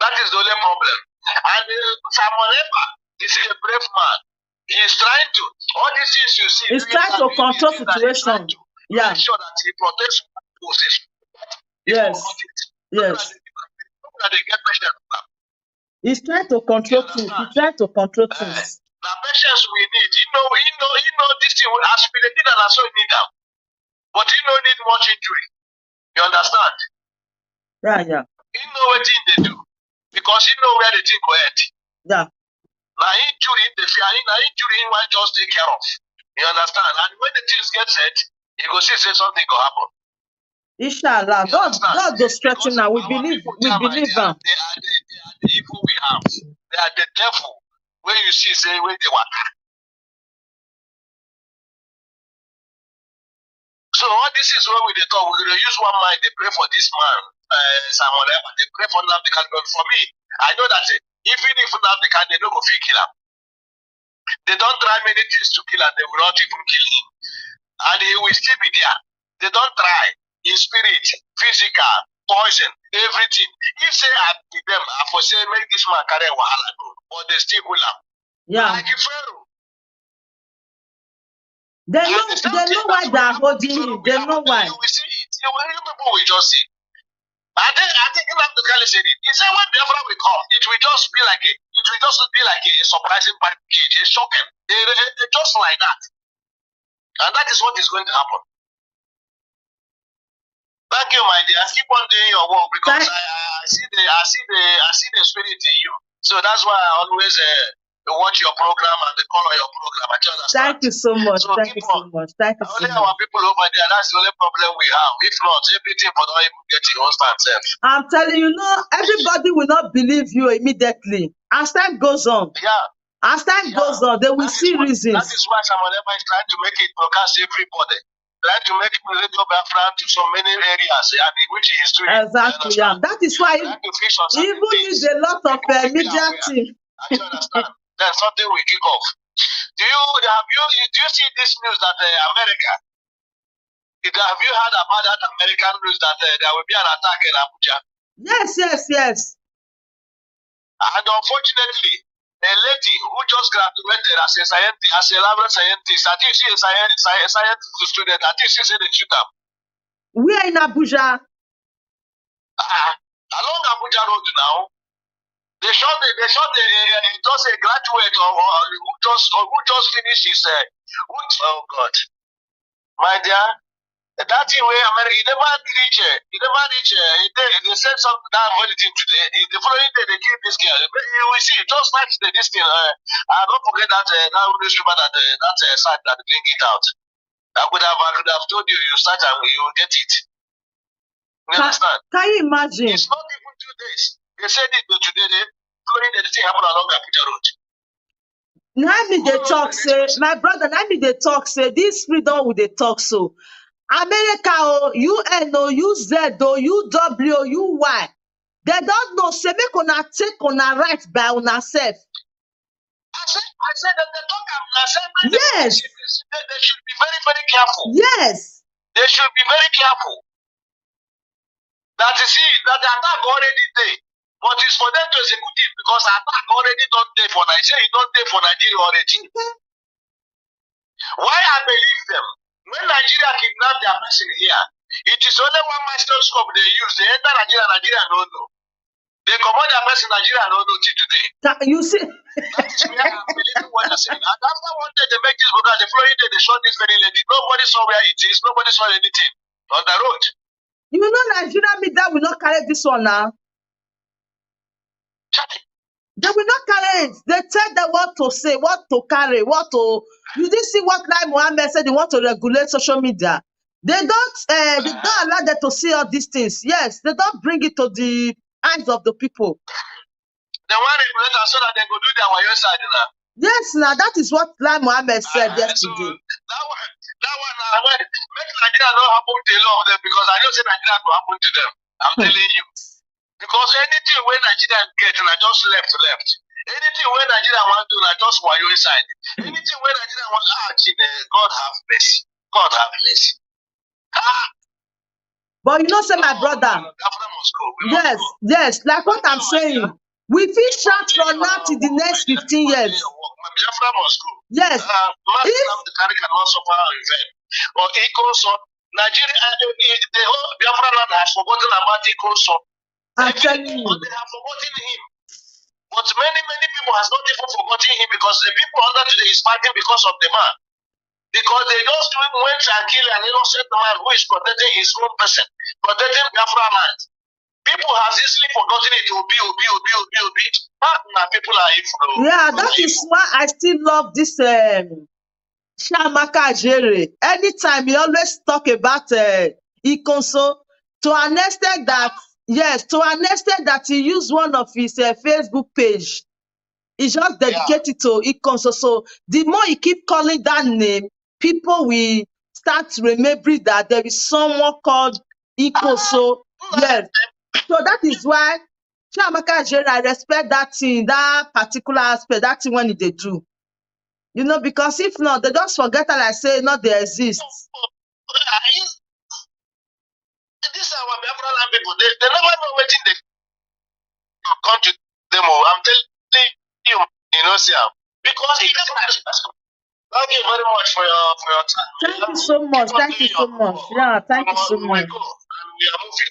That is the only problem. And Simon Epa is a brave man. He is trying to, all these things you see, he's trying to control situation. Yeah. Make sure that he protects position. Yes. Yes. That they get patient. He's trying to control things. He's trying to control things. The patience we need. You know this thing as we did and so need them. But you don't need much injury. You understand? Yeah. You know what they do. Because you know where the thing go at. Yeah. Now injury, injury one just take care of. You understand? And when the things get set, you go see say something go happen. Inshallah. God go stretching now. We believe them. They are the evil we have. They are the devil. When you see say where they want. So all this is what we talk. We're gonna use one mind. They pray for this man, Simon Epa. They pray for Nnamdi Kanu. But for me, I know that even if Nnamdi Kanu, they don't go kill him. They don't try many things to kill him. They will not even kill him, and he will still be there. They don't try in spirit, physical, poison, everything. If say I be them, I for say make this man carry wahala, but they still will him. Yeah. Like Pharaoh. They know why they are holding him. They know why. You will see it. You people will just see. I think Nnamdi Kanu said it. He said when Biafra will come, it will just be like a surprising package, a shocking. Just like that. And that is what is going to happen. Thank you, my dear. Keep on doing your work because I see the spirit in you. So that's why I always watch your program and the color of your program. I understand. Thank you so much. So Thank you so much. Thank you so only much. our people over there, that's the only problem we have. If not, everything for not even get your own self. I'm telling you, everybody will not believe you immediately. As time goes on. Yeah. As time goes on, they will see reasons. That is why Simon Epa is trying to make it broadcast everybody. Trying to make radio Biafran to so many areas, which is doing. Exactly, yeah. That is why even need a lot of media team. I understand. Then something will kick off. Do you see this news that America? Have you heard about that American news that there will be an attack in Abuja? Yes. And unfortunately, a lady who just graduated as a scientist, as a lab scientist, I think she is a science student. I think she said they shoot her. We are in Abuja. Along Abuja Road now. They shot just a graduate who just finished his oh God. My dear, that thing where America, he never reach they said something that thing today. The following day they killed this girl. You will see, just like this thing. I don't forget that newspaper that site that bring it out. I could have told you search and you will get it. You understand? Can you imagine? It's not even 2 days. They said it today. Following the thing happened along Abuja Road. Nnamdi they talk say, my brother, Nnamdi they talk say, this freedom will they talk so. America, UN, UZ, UW, UY. They don't know, say, make una take una right by una self. I said that they talk about yes. They should be very, very careful. Yes. They should be very careful. That you see, that the attack already there. But it's for them to execute it because attack already don't day for Nigeria, it don't day for Nigeria already. Why I believe them? When Nigeria kidnap their person here, it is only one microscope they use. They enter Nigeria, Nigeria don't know. They command their person, Nigeria don't know till today. You see, That is where I'm believing what they're saying. And after one day they make this program, the following day they shot this very lady. Nobody saw where it is. Nobody saw anything on the road. you know Nigerian media will not carry this one now. They will not carry it. They tell them what to say, what to carry, what to. You didn't see what Lai Mohammed said. They want to regulate social media. They don't allow them to see all these things. Yes, they don't bring it to the eyes of the people. They want regulator so that they go do their wayo side now. Yes, now that is what Lai Mohammed said yesterday. So that one, make Nigeria not happen to a lot of them because I know say Nigeria will happen to them. I'm telling you. Because anything when Nigeria get, and I just left. Anything when Nigeria want to do, I just wayo inside. Anything when Nigeria want, God have mercy. God have mercy. But you know, say my brother. Yes, yes, like what I'm saying. We feel shout from now to the next 15 years. Biafra must go. Yes. The country cannot suffer revenge. But Ikoso, Nigeria, the whole Biafra land has forgotten about Ikoso. I'm telling you. But they have forgotten him. But many people has not even forgotten him because the people under today is fighting because of the man. Because they just went and killed an innocent man who is protecting his own person, protecting Biafra land. People have easily forgotten it. Obi. Now people are evil. Yeah, that is why I still love this Chiamaka Ajere. Anytime he always talk about Ikonso, to an extent that, yes, to an extent that he used one of his Facebook page. He just dedicated to Ikonso. So the more he keep calling that name, people will start remembering that there is someone called Ikonso. Yes. So that is why Chiamaka Ajere, I respect that thing, that particular aspect, that thing when they do. You know, because if not, they just forget that I say not they exist. These are our Biafra land people. They never know what they come to them. I'm telling you, you know, see, because it is thank you very much for your time. Thank you so much. Thank you so much. Yeah, thank you so much. We are moving.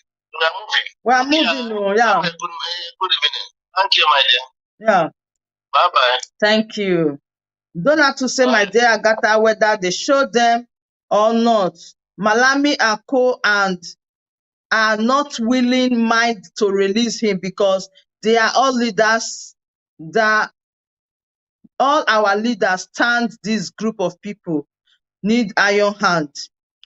We are moving. Oh, yeah. Good evening. Thank you, my dear. Yeah. Bye-bye. Thank you. Don't have to say, my dear Agatha, whether they show them or not. Malami and co and are not willing mind to release him because they are all leaders that all our leaders stand this group of people need iron hand.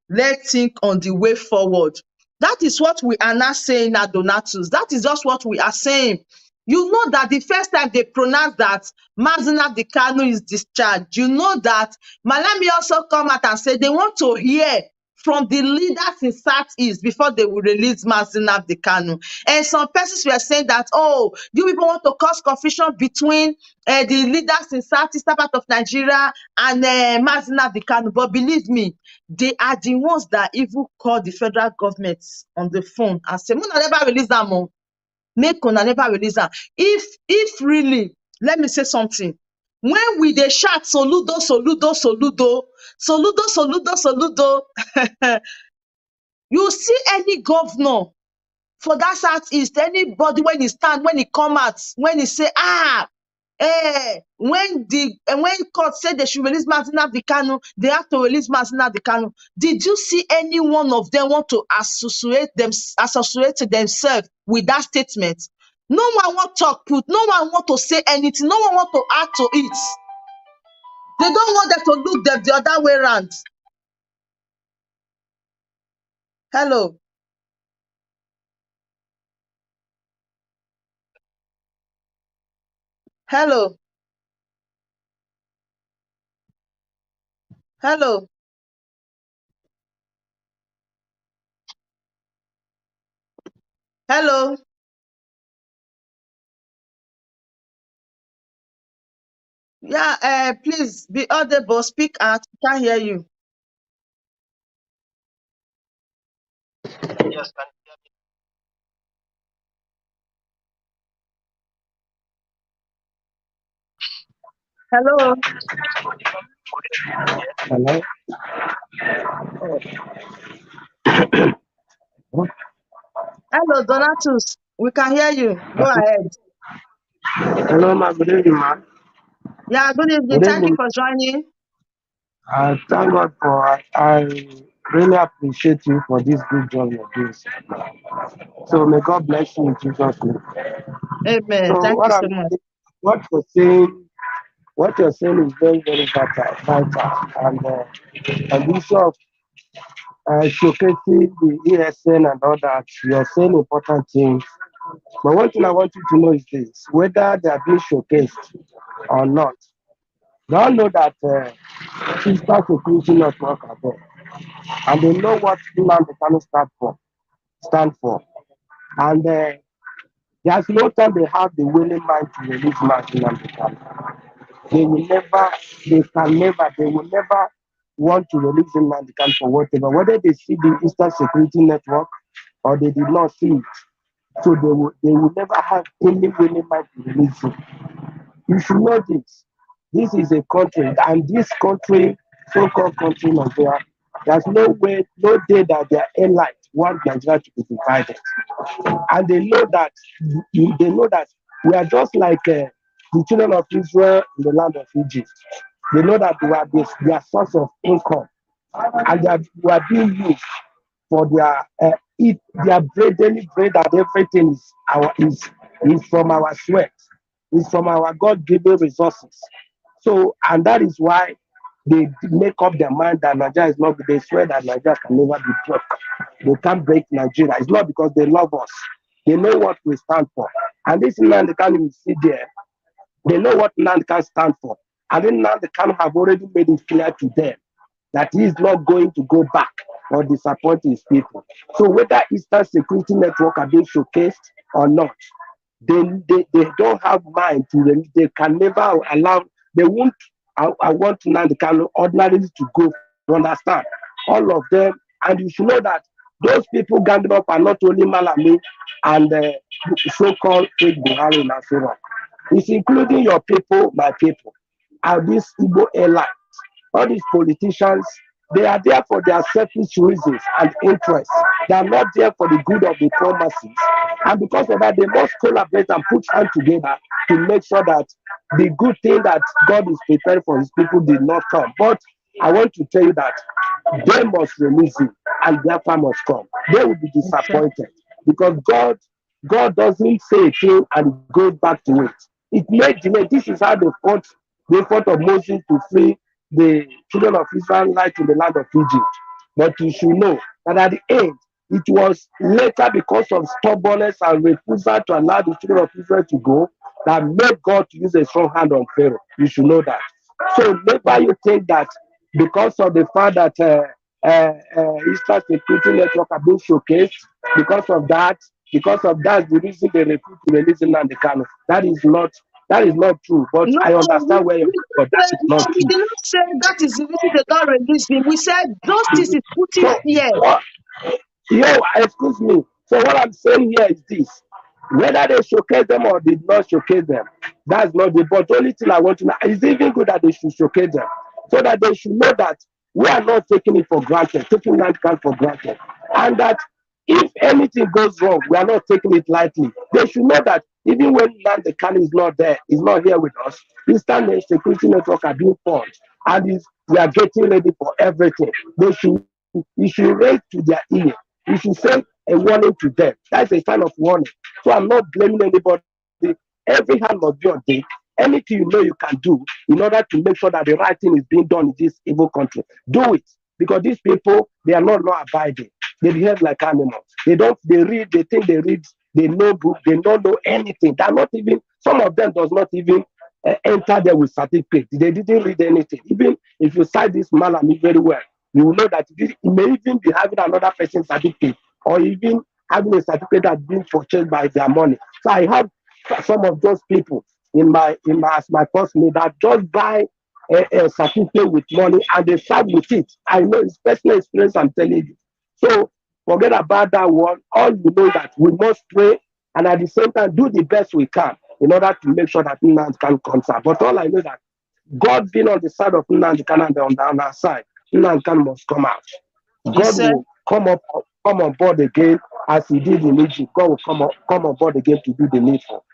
Let's think on the way forward. That is what we are not saying at Donatus. That is just what we are saying. You know that the first time they pronounced that Nnamdi Kanu is discharged, you know that Malami also come out and say they want to hear from the leaders in Southeast before they will release Nnamdi Kanu. And some persons were saying that, oh, you people want to cause confusion between the leaders in Southeastern part of Nigeria and Nnamdi Kanu. But believe me, they are the ones that even call the federal government on the phone and say, Muna never release them. Make una never release them. If really, let me say something. When we they shout Soludo, Soludo, Soludo, Soludo, Soludo, Soludo, you see any governor for that Southeast, anybody when he stand, when he come out, when he say, when court said they should release Nnamdi Kanu, they have to release Nnamdi Kanu. Did you see any one of them want to associate themselves with that statement? No one want to talk put, no one want to say anything, no one want to add to it. They don't want them to look them the other way around. Hello. Hello. Hello. Hello. Yeah, please be audible, speak out. Can't hear you. Yes, Hello. Hello? Hello, Donatus. We can hear you. Go ahead. Hello, ma. Good evening, ma. Yeah, good evening. Good Thank you evening. for joining. Thank God for I really appreciate you for this good job you're doing. So may God bless you in Jesus' name. Amen. So Thank you so much. what you're saying, what you're saying is very, very vital. And the issue of showcasing the ESN and all that, you're saying important things. But one thing I want you to know is this: whether they are being showcased or not, they all know that sister security network are there, and they know what Nnamdi Kanu stand for. And there's no time they have the willing mind to release Nnamdi Kanu. They will never, they can never, they will never want to release Nnamdi Kanu for whatever, whether they see the Eastern Security Network or they did not see it. So they will never have any willing mind to release it. You should know this. This is a country, and this country, so-called country Nigeria, there's no way, no day that their airline want Nigeria to be divided. And they know that we are just like the children of Israel in the land of Egypt. They know that we are their source of income, and that we are being used for their eat their bread, daily bread, and everything is from our sweat, is from our God-given resources. So, and that is why they make up their mind that Nigeria is not. They swear that Nigeria can never be broke. They can't break Nigeria. It's not because they love us. They know what we stand for. And this man, they can't even see there. They know what Nnamdi can stand for. And then Nnamdi can have already made it clear to them that he is not going to go back or disappoint his people. So whether Eastern Security Network are being showcased or not, they don't have mind to release. They can never allow, they won't, I want Nnamdi Kanu ordinarily to go, you understand? All of them, and you should know that those people ganging up are not only Malami and so-called fake Buhari and so on. It's including your people, my people, and these Igbo airlines. All these politicians, they are there for their selfish reasons and interests. They are not there for the good of the poor masses. And because of that, they must collaborate and put hands together to make sure that the good thing that God is preparing for his people did not come. But I want to tell you that they must release it and their time must come. They will be Okay. disappointed because God doesn't say a thing and goes back to it. It may delay. This is how they fought of Moses to free the children of Israel light in the land of Egypt. But you should know that at the end, it was later because of stubbornness and refusal to allow the children of Israel to go that made God to use a strong hand on Pharaoh. You should know that. So never you think that because of the fact that Eastern Security Network have been showcased, because of that, the reason they refuse to release Nnamdi Kanu. That is not true. But No, I understand where you're we going, but that did is not say, not no, we true. did not say that is the reason they don't release him. We said those things is putting So, fear. what? Excuse me. So what I'm saying here is this: whether they showcase them or did not showcase them, that's not the. But only thing I want to know is even good that they should showcase them, so that they should know that we are not taking it for granted, taking land for granted, and that if anything goes wrong, we are not taking it lightly. They should know that even when Nnamdi Kanu is not there, is not here with us, Eastern Security Network are being formed, and we are getting ready for everything. You should raise to their ear. You should send a warning to them. That's a kind of warning. So I'm not blaming anybody. Every hand must be on deck. Anything you know you can do in order to make sure that the right thing is being done in this evil country, do it. Because these people, they are not law abiding. They behave like animals. They think they read, they know book, they don't know anything. They're not even, some of them does not even enter there with certificate. They didn't read anything. Even if you cite this Malami very well, you will know that it may even be having another person's certificate or even having a certificate that's been purchased by their money. So I have some of those people in my as my personal that just buy a certificate with money and they start with it. I know it's personal experience. I'm telling you. So forget about that one. All you know that we must pray and at the same time do the best we can in order to make sure that England can concern. But all I know that God being on the side of Nnamdi Kanu and on our side, Nnamdi Kanu must come out. You God said, will come on board again as he did in Egypt. God will come on board again to do the needful.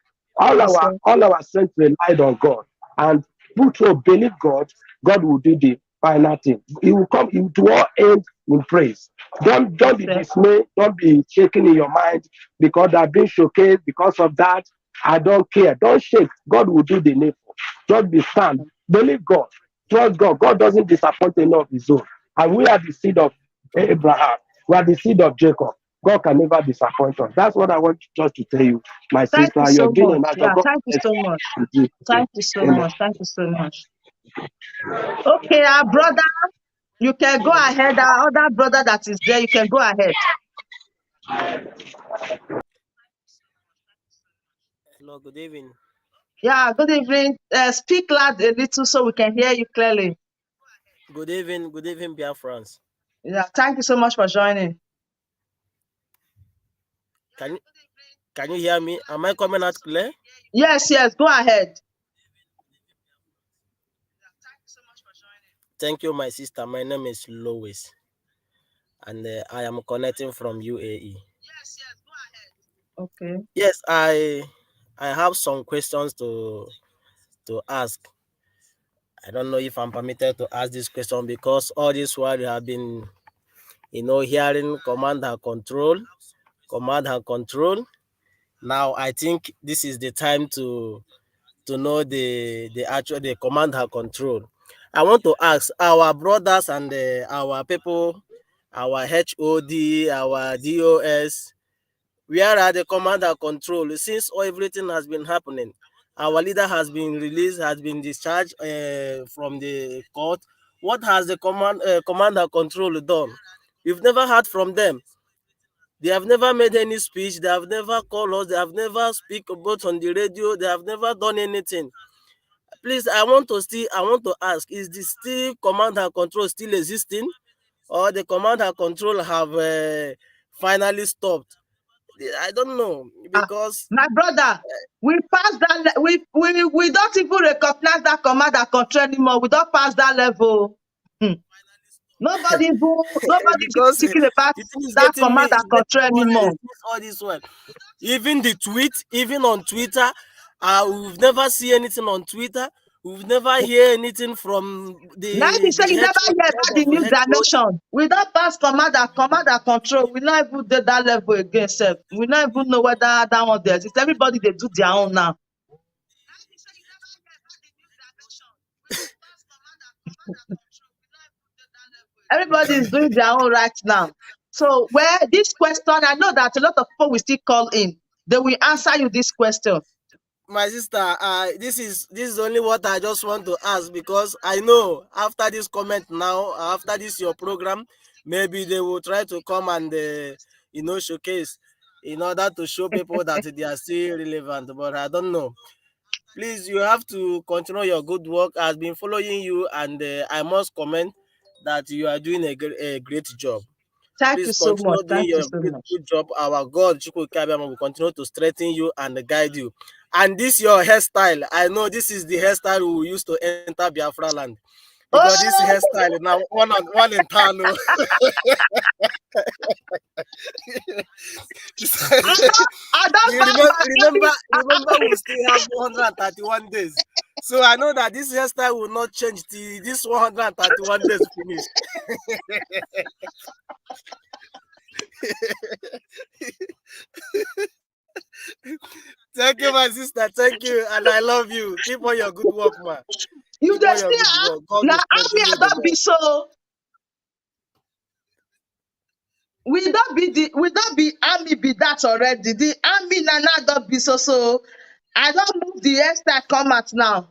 you said, All our strength relied on God. And put your believe God, God will do the final thing. He will come to all end in praise. you Don't be said. dismayed, don't be shaking in your mind because I've been showcased because of that. I don't care. Don't shake. God will do the needful. Just be stand. Believe God. Trust God. God doesn't disappoint any of his own. And we are the seed of Abraham. We are the seed of Jacob. God can never disappoint us. That's what I want just to tell you, my Thank you sister. You're so doing a much. nice job. Yeah, God thank you bless so much. you. Thank you so Amen. much. Thank you so much. Okay, our brother, you can go ahead. Our other brother that is there, you can go ahead. Hello, good evening. Yeah, good evening. Speak loud a little so we can hear you clearly. Good evening, Biafrans. Yeah, thank you so much for joining. Can you can you hear me? Am I coming out clear? Yes, yes, go ahead. Thank you, my sister. My name is Lois, and I am connecting from UAE. Okay. Yes, I have some questions to ask. I don't know if I'm permitted to ask this question because all this while you have been, hearing command and control. Now I think this is the time to know the command and control. I want to ask our brothers and our people, our HOD, our DOS, where are the command and control since everything has been happening? Our leader has been released, has been discharged from the court. What has the command and control done? We've never heard from them. They have never made any speech. They have never called us. They have never speak about on the radio. They have never done anything. Please, I want to ask, is the still command and control still existing, or the command and control have finally stopped? I don't know Ah, because my brother, we passed that. We don't even recognize that command and control anymore. We don't pass that level. Hmm. Nobody even because speaking about the thing is that getting me command and is getting control worried anymore. since all this one. Even the tweet, even on Twitter, we've never seen anything on Twitter. We've never hear anything from Now you say the you head, never hear head about the of new HOD. dimension. We don't pass command and control. We not even do that level again, sef. We not even know whether that one there exists. Everybody they do their own now. Everybody is doing their own right now. So where this question, I know that a lot of people will still call in. They will answer you this question. My sister, this is only what I just want to ask because I know after this comment now, after this your program, maybe they will try to come and showcase in order to show people that they are still relevant. But I don't know. Please, you have to continue your good work. I've been following you, and I must comment that you are doing a great job. Thank you Please so much. continue doing Thank you your so great much. good job. Our God, Chukwu Kabiyama, will continue to strengthen you and guide you. And this your hairstyle. I know this is the hairstyle we used to enter Biafra land. Because this Oh, hairstyle now one in town. I don't You pass remember, my remember, remember, family. we still have 131 days. So I know that this hairstyle will not change till this 131 days finish. Thank you, my sister. Thank you, and I love you. Keep on your good work, man. You Keep dey on your see good am? work. God Your will strengthen army you I the don't be more. so. We don't be army be that already. The army na now don't be so so. I don't move the hairstyle come out now.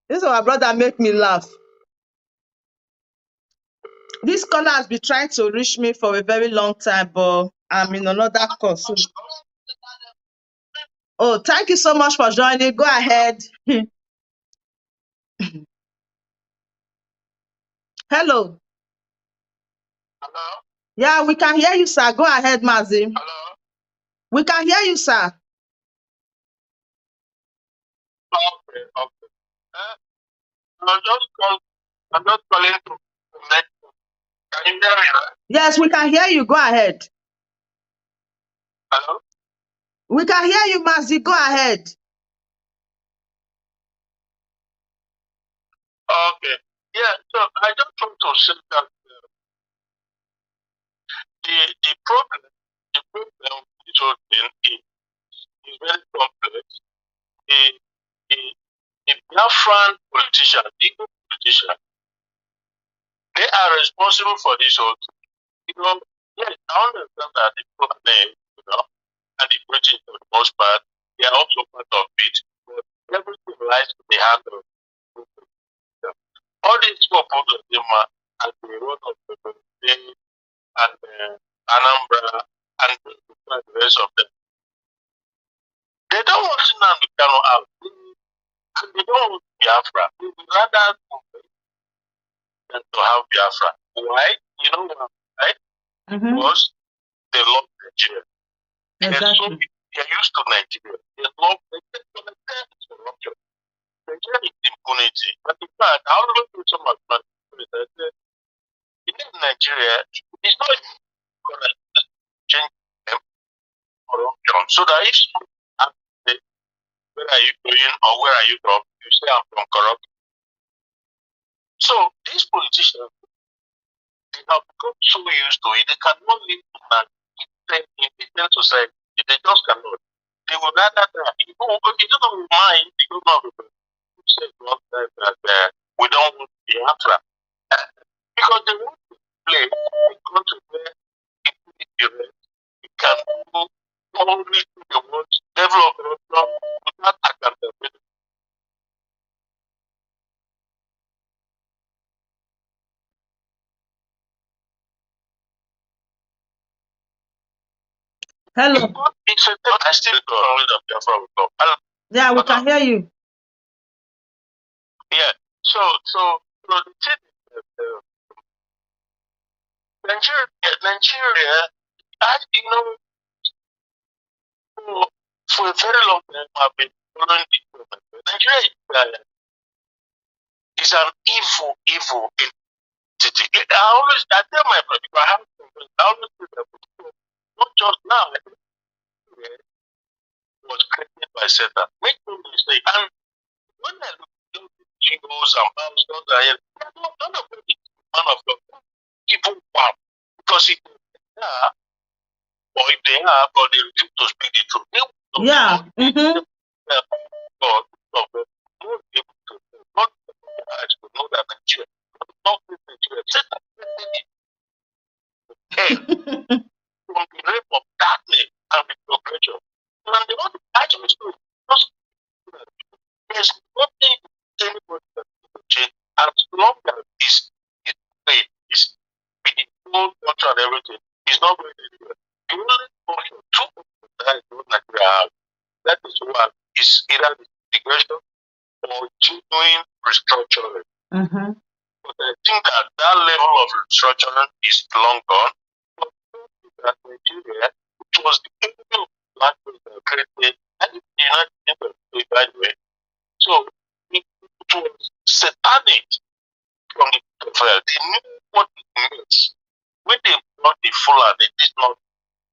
This our brother make me laugh. This caller has been trying to reach me for a very long time, but I'm in another call. So, oh, thank you so much for joining. Go ahead. Hello. Hello? Yeah, we can hear you, sir. Go ahead, Mazim. Hello? We can hear you, sir. Okay, okay. I'm just calling to make. Can you hear me? Right? Yes, we can hear you. Go ahead. Hello? We can hear you, Mazi. Go ahead. Okay. Yeah, so I just want to say that the problem with this whole thing is very complex. The, the, the Biafran politicians, the Igbo politicians, they are responsible for this whole thing. Yes, I understand that the problem, and the British for the most part, they are also part of it. But everything lies in the hand of them. All these people, they and the road of the State and Anambra and the rest of them, they don't want Nnamdi Kanu out. And they don't want Biafra. They would rather than to have Biafra. Why? You know why? Because they love Nigeria. Exactly. They're used to Nigeria. They love Nigeria. Nigeria is impunity. But in fact, I always do some of my in Nigeria, it's not correct to change them corruption. So that if someone asks you, where are you going or where are you from, you say I'm from corrupt. So these politicians, they have become so used to it, they cannot live in the society. They just cannot. They would rather that you don't mind, you don't know who said that we don't want the answer. Because they want to play a country where people is direct, you can go only to the world, develop without accountability. Hello. It's a I still go on with the Biafra will come. Yeah, we can hear you. Yeah. So the thing is Nigeria, for a very long time, I've been following this movement. Nigeria is an evil entity. I tell my brother, if I have something, I always say that not just now, Nigeria was created by Satan. Make no mistake. And when I look at those jingles and pastors, none of them is man of God. People wow. Because if they are, or they refuse to speak the truth, they will Yeah. God, not be able to not to know that Nigeria, not Nigeria, Satan from the rape of darkness and the progression. And they want to actually just there's nothing anybody can change as long as this is faith, is with the whole culture and everything, it's not going anywhere. The only portion, two portions that is what Nigeria has, that is one is either the integration or genuine restructuring. But I think that level of restructuring is long gone. But that Nigeria, which was the enemy of black people that created, and the United Nations, by the way. So it was satanic from the well, they knew what it means. When they brought the Fulani, it's not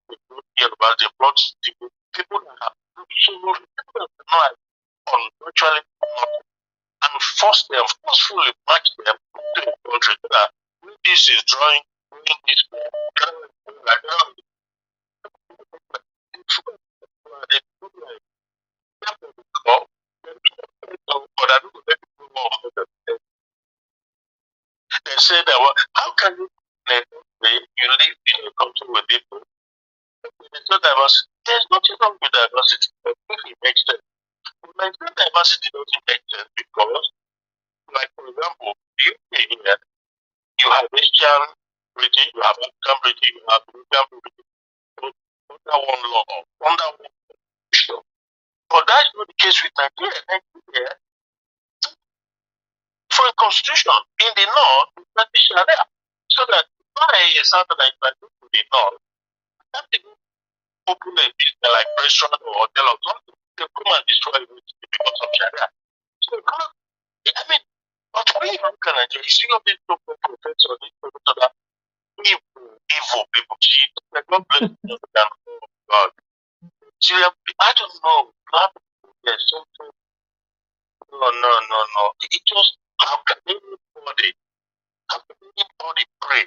the Yoruba, they brought the people that have absolutely not on virtually nothing and forcefully match them to the country that this is drawing this they say that how can you live in a country with people? There's no diversity. There's nothing wrong with diversity, but if it makes sense. Nigerian diversity doesn't make sense because, like for example, the UK here, you have Asian British, you have African British, you have European British, under one law, under one constitution. But that's not the case with Nigeria. Nigeria, for a constitution in the north, that is Sharia. So that if I a Southern like to the north, open a business like restaurant or hotel or something, they come and destroy it because of Sharia. So, I mean, but when you look at Nigeria, you see all these local professors, these professors that evil people. Like, God bless them. God. I don't know. Yes, something. No. It just, how can anybody pray?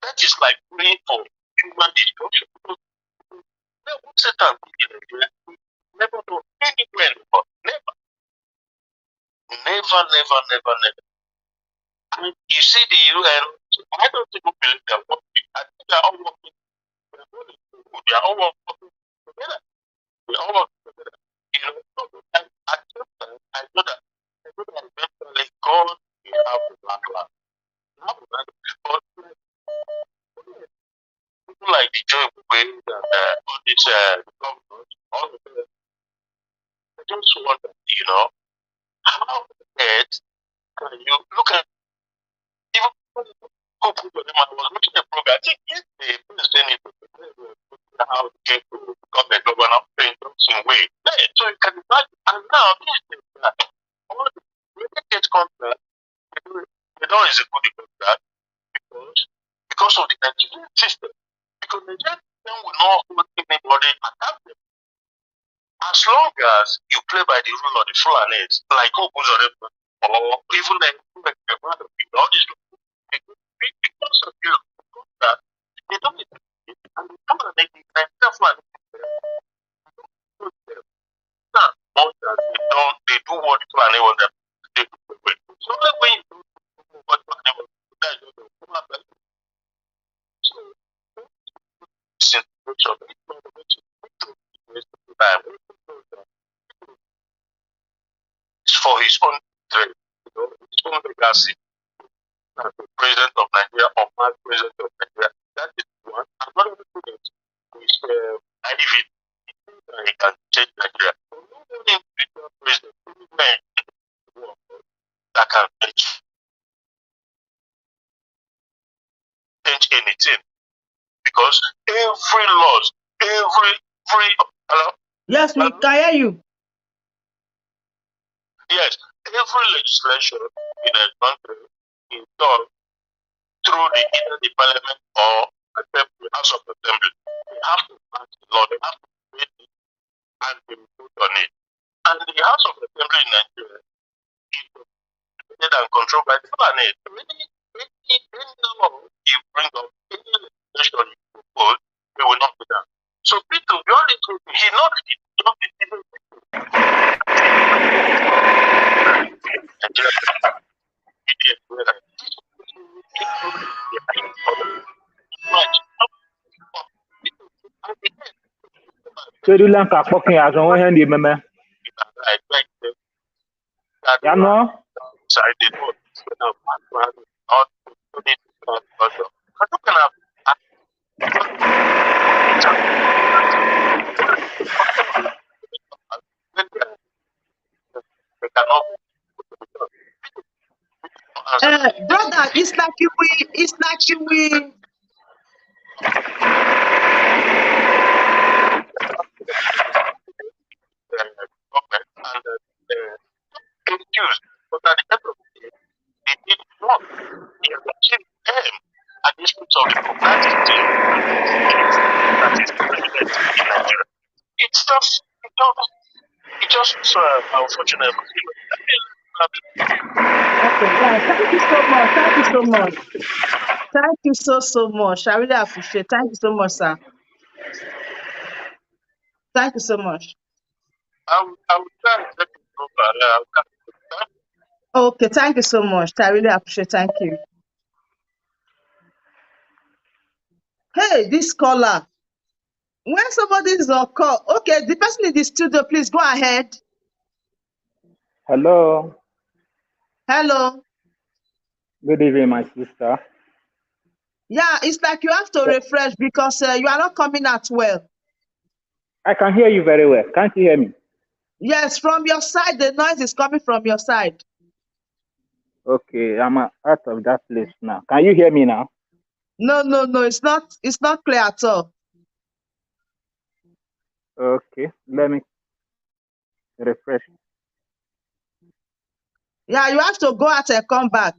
That is like praying for human destruction. Never Satan never know anywhere, but never. And you see the UN, I don't even believe they're working. I think they're all working. They're all working together. We're all working together. You know, and at some time, I know that eventually God will have the backlash. But people like the Joe Biden and all these governors, all of them, I just wonder, you know, how bad can you look at even I was watching a program. I think yesterday, president how he came to become a governor in some way. Yeah, so you can imagine. And now, this is that all the related contract, they don't execute the contract because of the Nigerian system. Because the Nigerian system will not hold anybody accountable. As long as you play by the rule of the Fulanis, like Okuzore, or even like all these people, because of you, that they don't execute it, and they come and make it like that. They do what Fulani want them to do. So when you do what Fulani want to do, so it's for his own trade, you know, his own legacy as the president of Nigeria or past president of Nigeria. That is one. Another thing is I live it. He can change Nigeria. No individual president anywhere in the world that can change anything because every laws, every hello? Yes, we can hear you. Yes, every legislation in a country is done through either the parliament or the House of Assembly. They have to pass the law, they have to create it and they vote on it. And the House of Assembly in Nigeria is created and controlled by the Fulani. Any law you bring up, any legislation you propose, they will not be done. So Peter, the only thing he not Sri Lanka talking as on hand the meme. Ya no. Brother, it's like you will confused, but at the end of the day, they did not. They are watching them at the expense of the community that is president in Nigeria. It's just unfortunate. Okay, yeah, thank you so much. Thank you so much. Thank you so much. I really appreciate. Thank you so much, sir. Thank you so much. I would try to take it over. Okay, thank you so much. I really appreciate. Thank you. Hey, this caller. When somebody is on call, okay, the person in the studio, please go ahead. Hello. Hello. Good evening, my sister. Yeah, it's like you have to refresh because you are not coming out well. I can hear you very well. Can't you hear me? Yes, from your side, the noise is coming from your side. Okay, I'm out of that place now. Can you hear me now? No, it's not clear at all. Okay, let me refresh. Yeah, you have to go out and come back.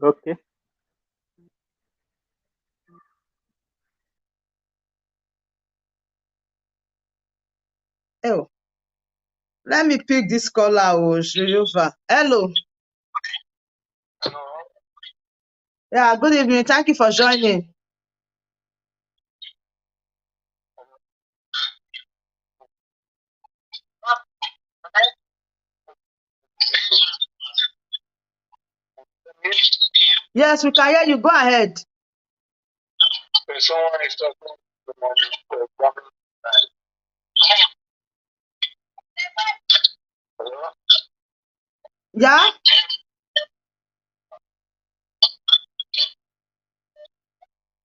Okay. Oh, let me pick this caller. Oh, Jehovah. Hello. Yeah, good evening. Thank you for joining. Yes, we can hear you. Go ahead. Someone is talking to Yeah?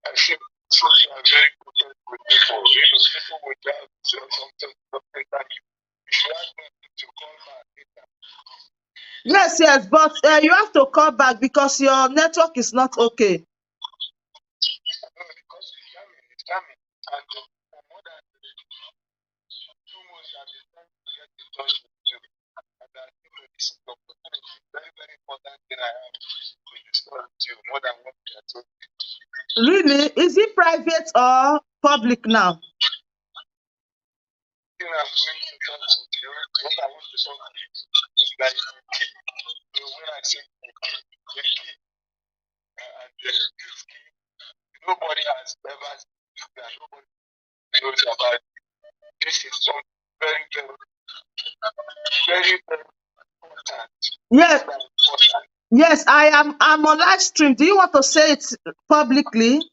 I feel social are very important with people. People with that something that you should ask them to call back later. Yes, but you have to call back because your network is not okay. Because it's coming. And for more than 2 months, I've been trying to get in touch with you. And I think this is the opportunity, very, very important thing I have to discuss with you, more than what we are talking. Really? Is it private or public now? The thing I'm going to talk with you, what I want to talk with you is like when I say the key, and this key, nobody has ever seen that, nobody knows about it. This is something very, very, very, very important. Yes. Very important. Yes, I'm on live stream. Do you want to say it publicly? No,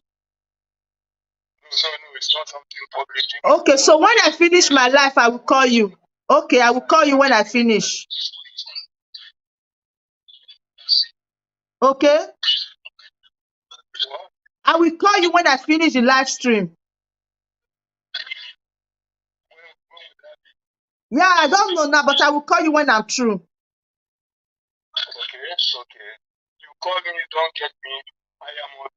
it's not something public. Okay, so when I finish my life, I will call you. Okay, I will call you when I finish. Okay? I will call you when I finish the live stream. Yeah, I don't know now, but I will call you when I'm through. Okay. You call me, you don't get me. I am on the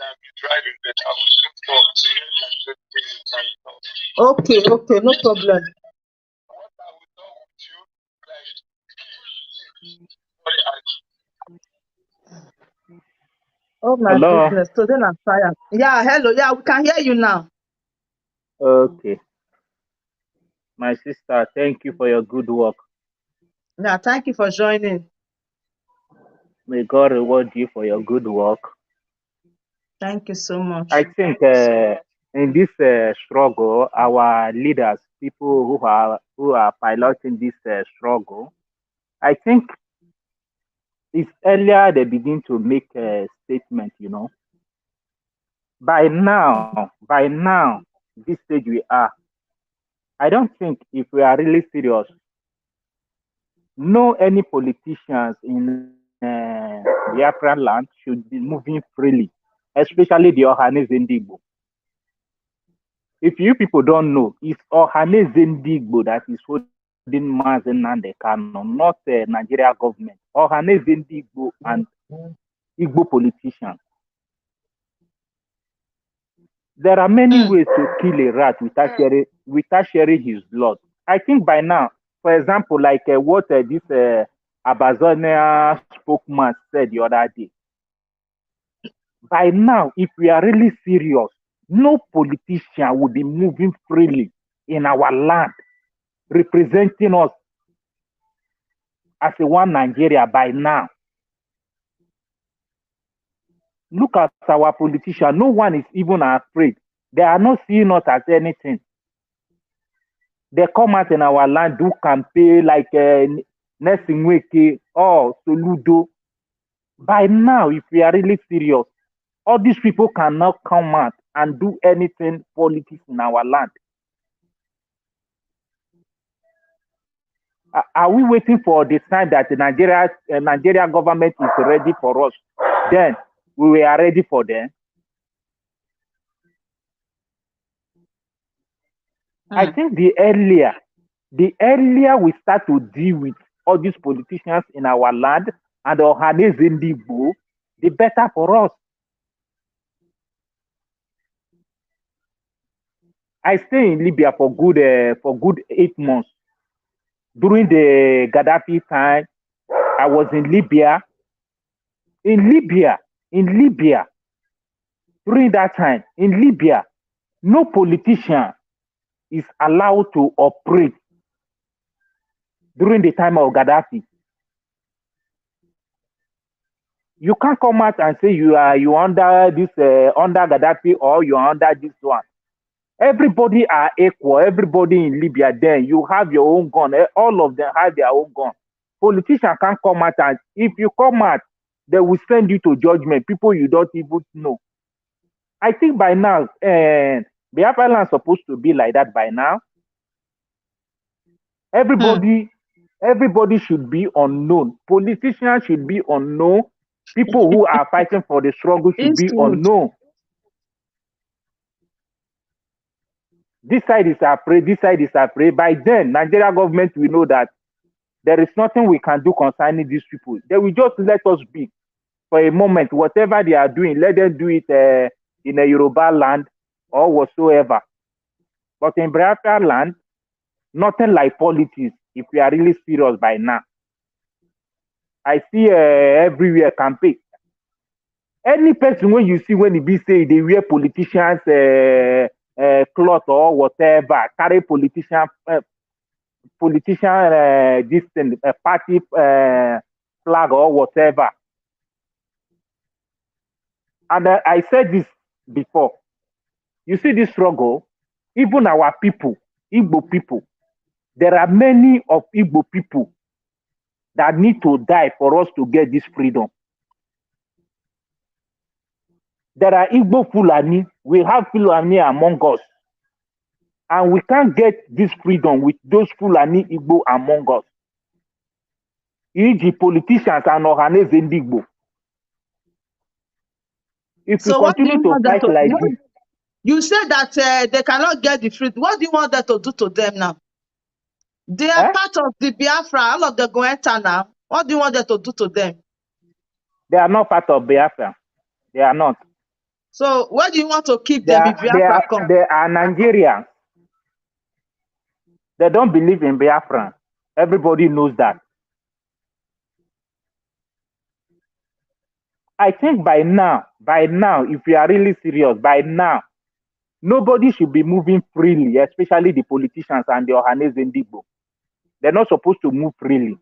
I'm driving, but I will soon talk. Okay, no problem. What I will talk with you, Oh my Hello. goodness, today I'm tired. Yeah, hello. Yeah, we can hear you now. Okay. My sister, thank you for your good work. Yeah, thank you for joining. May God reward you for your good work. Thank you so much. I think in this struggle, our leaders, people who are piloting this struggle, I think it's earlier they begin to make a statement. By now, this stage we are. I don't think if we are really serious, no any politicians in Biafran land should be moving freely, especially the Ohanese Ndigbo. If you people don't know, it's Ohanese Ndigbo that is holding Mazen Nnamdi Kanu, not Nigeria government. Ohanese Ndigbo and Igbo politicians. There are many ways to kill a rat without sharing his blood. I think by now, for example, like what this Abazonia spokesman said the other day, by now, if we are really serious, no politician will be moving freely in our land, representing us as a one Nigeria by now. Look at our politicians. No one is even afraid. They are not seeing us as anything. They come out in our land, do campaign like Nelson Weke or Soludo. By now, if we are really serious, all these people cannot come out and do anything politics in our land. Are we waiting for the time that the Nigeria government is ready for us? Then we are ready for them. I think the earlier we start to deal with all these politicians in our land and Ohanese Ndigbo, the better for us. I stayed in Libya for good 8 months. During the Gaddafi time, I was in Libya. In Libya, during that time, in Libya, no politician is allowed to operate during the time of Gaddafi. You can't come out and say you under this under Gaddafi or you are under this one. Everybody are equal. Everybody in Libya, then you have your own gun. All of them have their own gun. Politicians can't come out, and if you come out, they will send you to judgment. People you don't even know. I think by now, Biafra is supposed to be like that by now. Everybody should be unknown. Politicians should be unknown. People who are fighting for the struggle should It's be true. unknown. This side is afraid, this side is afraid. By then, Nigeria government will know that there is nothing we can do concerning these people. They will just let us be for a moment. Whatever they are doing, let them do it in a Yoruba land or whatsoever. But in Biafra land, nothing like politics if we are really serious by now. I see everywhere campaign. Any person when you see when he be say they wear politicians cloth or whatever, carry politician this thing, party flag or whatever. And I said this before. You see this struggle, even our people, Igbo people, there are many of Igbo people that need to die for us to get this freedom. There are Igbo Fulani. We have Fulani among us. And we can't get this freedom with those Fulani Igbo among us. E.g. politicians and Ohaneze Igbo. If we So what do continue you to want them fight to? like What, this, you said that they cannot get the fruit. What do you want them to do to them now? They are part of the Biafra. All of them go enter now. What do you want them to do to them? they are not part of Biafra. They are not. So where do you want to keep They them are, if they Biafra are, come? they are Nigerians. They don't believe in Biafra. Everybody knows that. I think by now, if we are really serious, by now, nobody should be moving freely, especially the politicians and the Ohaneze Igbo. They're not supposed to move freely.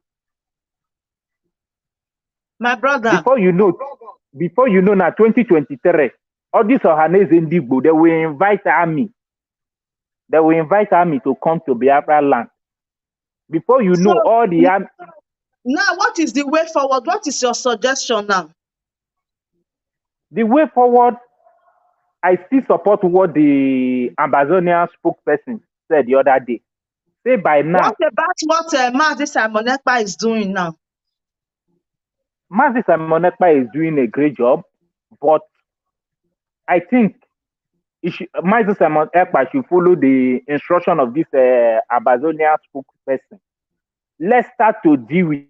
My brother. Before you know now, 2023, all these Ohaneze Igbo, they will invite army. They will invite army to come to Biafra land. Before you know, So all the army. now what is the way forward? What is your suggestion now? The way forward, I still support what the Amazonian spokesperson said the other day. Say by now, What about what Mazi Simon Ekpa is doing now? Mazi Simon Ekpa is doing a great job, but I think Mazi Simon Ekpa should follow the instruction of this Amazonian spokesperson. Let's start to deal with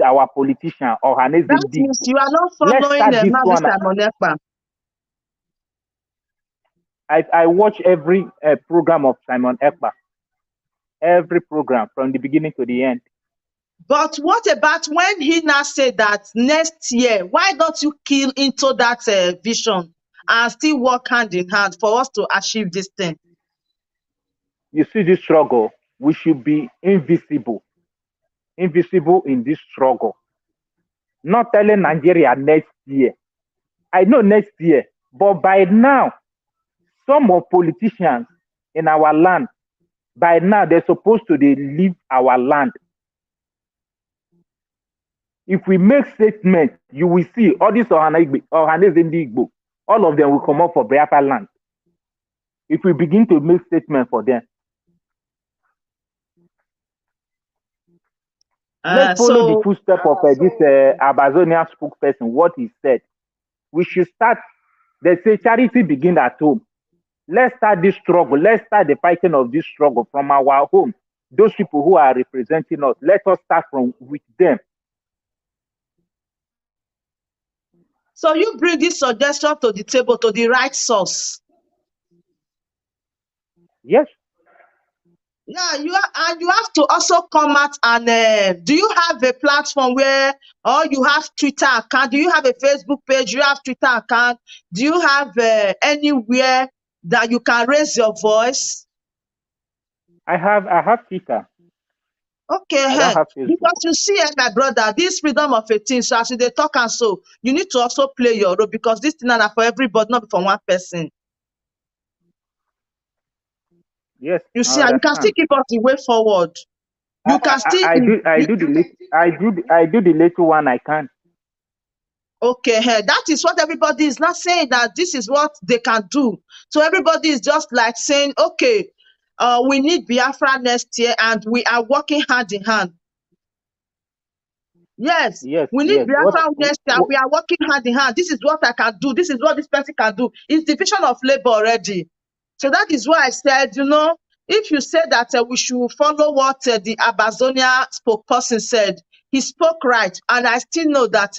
our politician or Haneze That means Igbo. you are not Let's following start this Mazi one. Simon Ekpa. I watch every program of Simon Ekpa. Every program from the beginning to the end. But what about when he now said that next year, why don't you kill into that vision and still work hand in hand for us to achieve this thing? You see this struggle, we should be invisible in this struggle. Not telling Nigeria next year. I know next year, but by now, some of politicians in our land, by now they're supposed to leave our land. If we make statements, you will see all these Ohaneze Igbo, all of them will come up for Biafra land. If we begin to make statements for them. Let's follow the footsteps of this Amazonian spokesperson, what he said. We should start, they say charity begins at home. Let's start this struggle. Let's start the fighting of this struggle from our home. Those people who are representing us, let us start with them. So you bring this suggestion to the table, to the right source. Yes, Yeah, and you have to also come out and do you have a platform where, or you have Twitter account? Do you have a Facebook page? Do you have Twitter account? Do you have anywhere that you can raise your voice? I have Twitter. Okay, I don't have Facebook. because you see, my brother, this freedom of a thing, so as they talk and so, you need to also play your role because this thing is for everybody, not for one person. Yes, You see, I and you can still understand. keep us the way forward. I, You can I, still, I do I do the little I do the little one I can. okay, that is what everybody is not saying that this is what they can do. So everybody is just like saying, okay, we need Biafra next year and we are working hand in hand. Yes, Yes, we need yes. Biafra next year. We are working hand in hand. This is what I can do. This is what this person can do. It's division of labor already. So that is why I said, if you say that we should follow what the Abazonia spokesperson said, he spoke right. And I still know that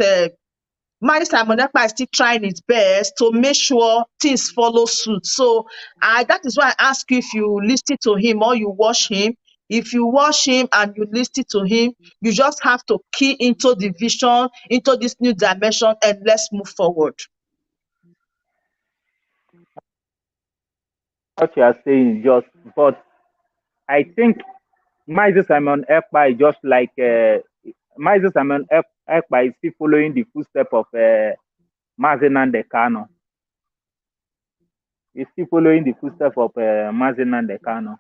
Mani Simonekpa is still trying his best to make sure things follow suit. So that is why I ask you if you listen to him or you watch him. If you watch him and you listen to him, you just have to key into the vision, into this new dimension, and let's move forward. What you are saying is just, but I think Maize Simon Ekpa is just like Maize Simon Ekpa is still following the footsteps of Mazen Nnamdi Kanu. He's still following the footsteps of Mazen Nnamdi Kanu.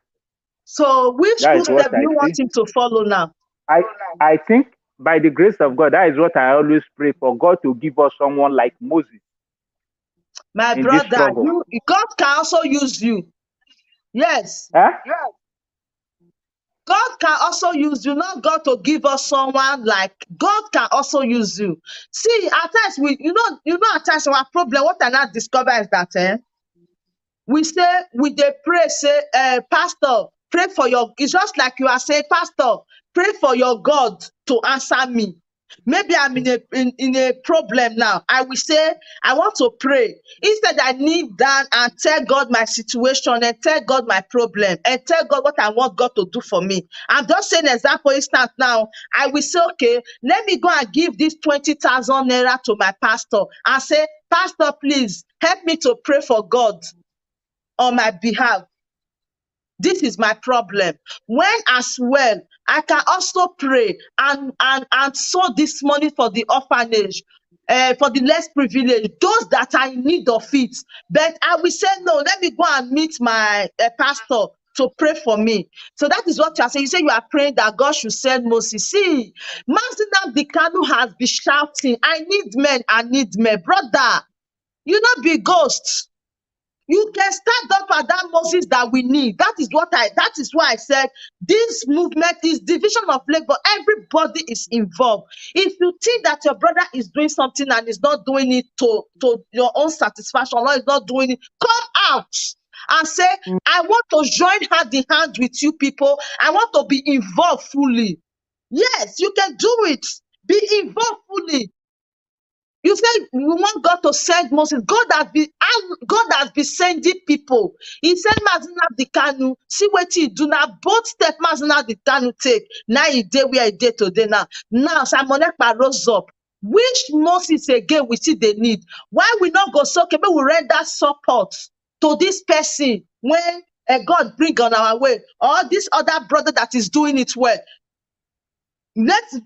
So which That is what footstep do I you want see. him to follow now? I I think by the grace of God, that is what I always pray for, God to give us someone like Moses My in this brother, struggle. God can also use you. Yes. Huh? God can also use you, not God to give us someone like God can also use you. See, at times at times our problem, what I now discover is that we say they pray, say, Pastor, pray for your, it's just like you are saying, Pastor, pray for your God to answer me. Maybe I'm in a problem now. I will say, I want to pray. Instead, I kneel down and tell God my situation and tell God my problem and tell God what I want God to do for me. I'm just saying example instance now. I will say, okay, let me go and give this 20,000 naira to my pastor and say, Pastor, please help me to pray for God on my behalf. This is my problem. When as well, I can also pray and sow this money for the orphanage, for the less privileged, those that are in need of it. But I will say, no, let me go and meet my pastor to pray for me. So that is what you are saying. You say you are praying that God should send Moses. See, Nnamdi Kanu has been shouting, I need men, I need men. Brother, you not be ghosts. You can stand up at that Moses that we need. That is why I said this movement is division of labor. Everybody is involved. If you think that your brother is doing something and is not doing it to your own satisfaction, or is not doing it, come out and say, I want to join hand in hand with you people. I want to be involved fully. Yes, you can do it. Be involved fully. You said you want God to send Moses. God has been sending people. He sent Mazina the Kanu. See what he do now. Both step Mazina the Kanu take. Now he day where he day today now. Now Simon Ekpa rose up. Which Moses again we see the need? Why we not go so okay? Maybe we render support to this person when God bring on our way, or this other brother that is doing it well. Let's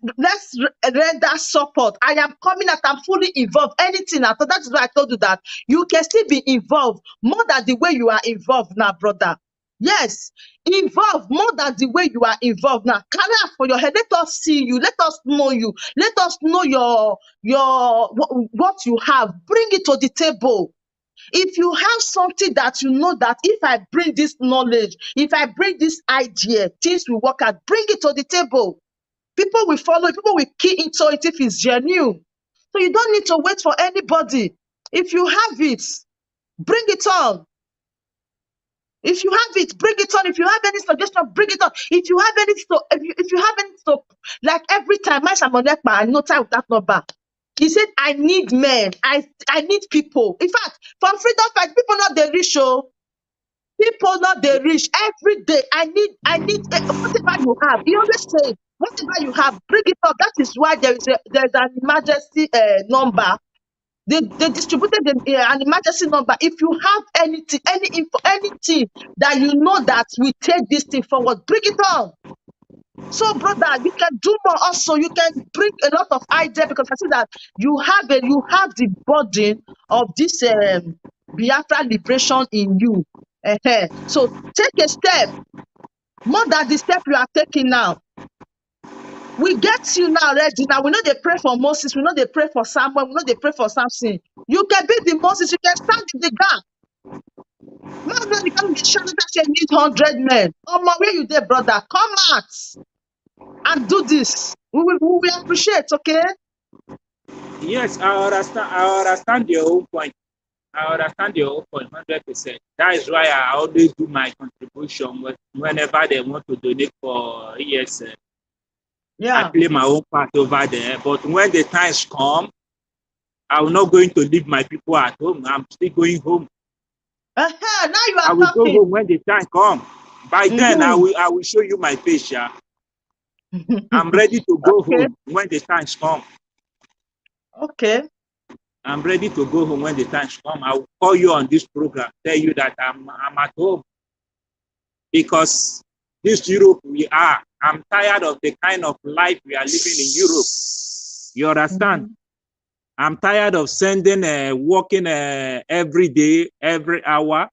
render support. I am coming out. I'm fully involved. Anything at all. That is why I told you that you can still be involved more than the way you are involved now, brother. Yes, involved more than the way you are involved now. Carry out for your head. Let us see you. Let us know you. Let us know what you have. Bring it to the table. If you have something that you know that if I bring this knowledge, if I bring this idea, things will work out. Bring it to the table. People will follow, people will key into it if it's genuine. So you don't need to wait for anybody. If you have it, bring it on. If you have it, bring it on. If you have any suggestion, bring it on. If you have any if you have any like every time my Samonekpa, I know time with that number. He said, I need men. I need people. In fact, for freedom fight, people not the rich show. People not they reach every day. I need whatever you have. He always say, whatever you have, bring it up. That is why there's an emergency number. They distributed an emergency number. If you have anything, any info, anything that you know that we take this thing forward, bring it on. So, brother, you can do more also. You can bring a lot of idea because I see that you have the burden of this Biafra liberation in you. So take a step more than the step you are taking now. We get you now ready. Now we know they pray for Moses, we know they pray for Samuel, we know they pray for Samson. You can be the Moses, you can stand in the gap. Man, no, you can't be shouting that say need 100 men. Oh, my, where you there, brother? Come out and do this. We will appreciate, okay? Yes, I understand your own point. I understand your own point 100%. That is why I always do my contribution whenever they want to donate for ESL. I Yeah. play my own part over there. But when the times come, I'm not going to leave my people at home. I'm still going home. Now you I are will go talking. home when the time comes. By then, I will show you my face. Yeah. I'm ready to go home when the times come. Okay. I'm ready to go home when the times come. I will call you on this program, tell you that I'm at home. Because this Europe I'm tired of the kind of life we are living in Europe. You understand? I'm tired of sending, working every day, every hour,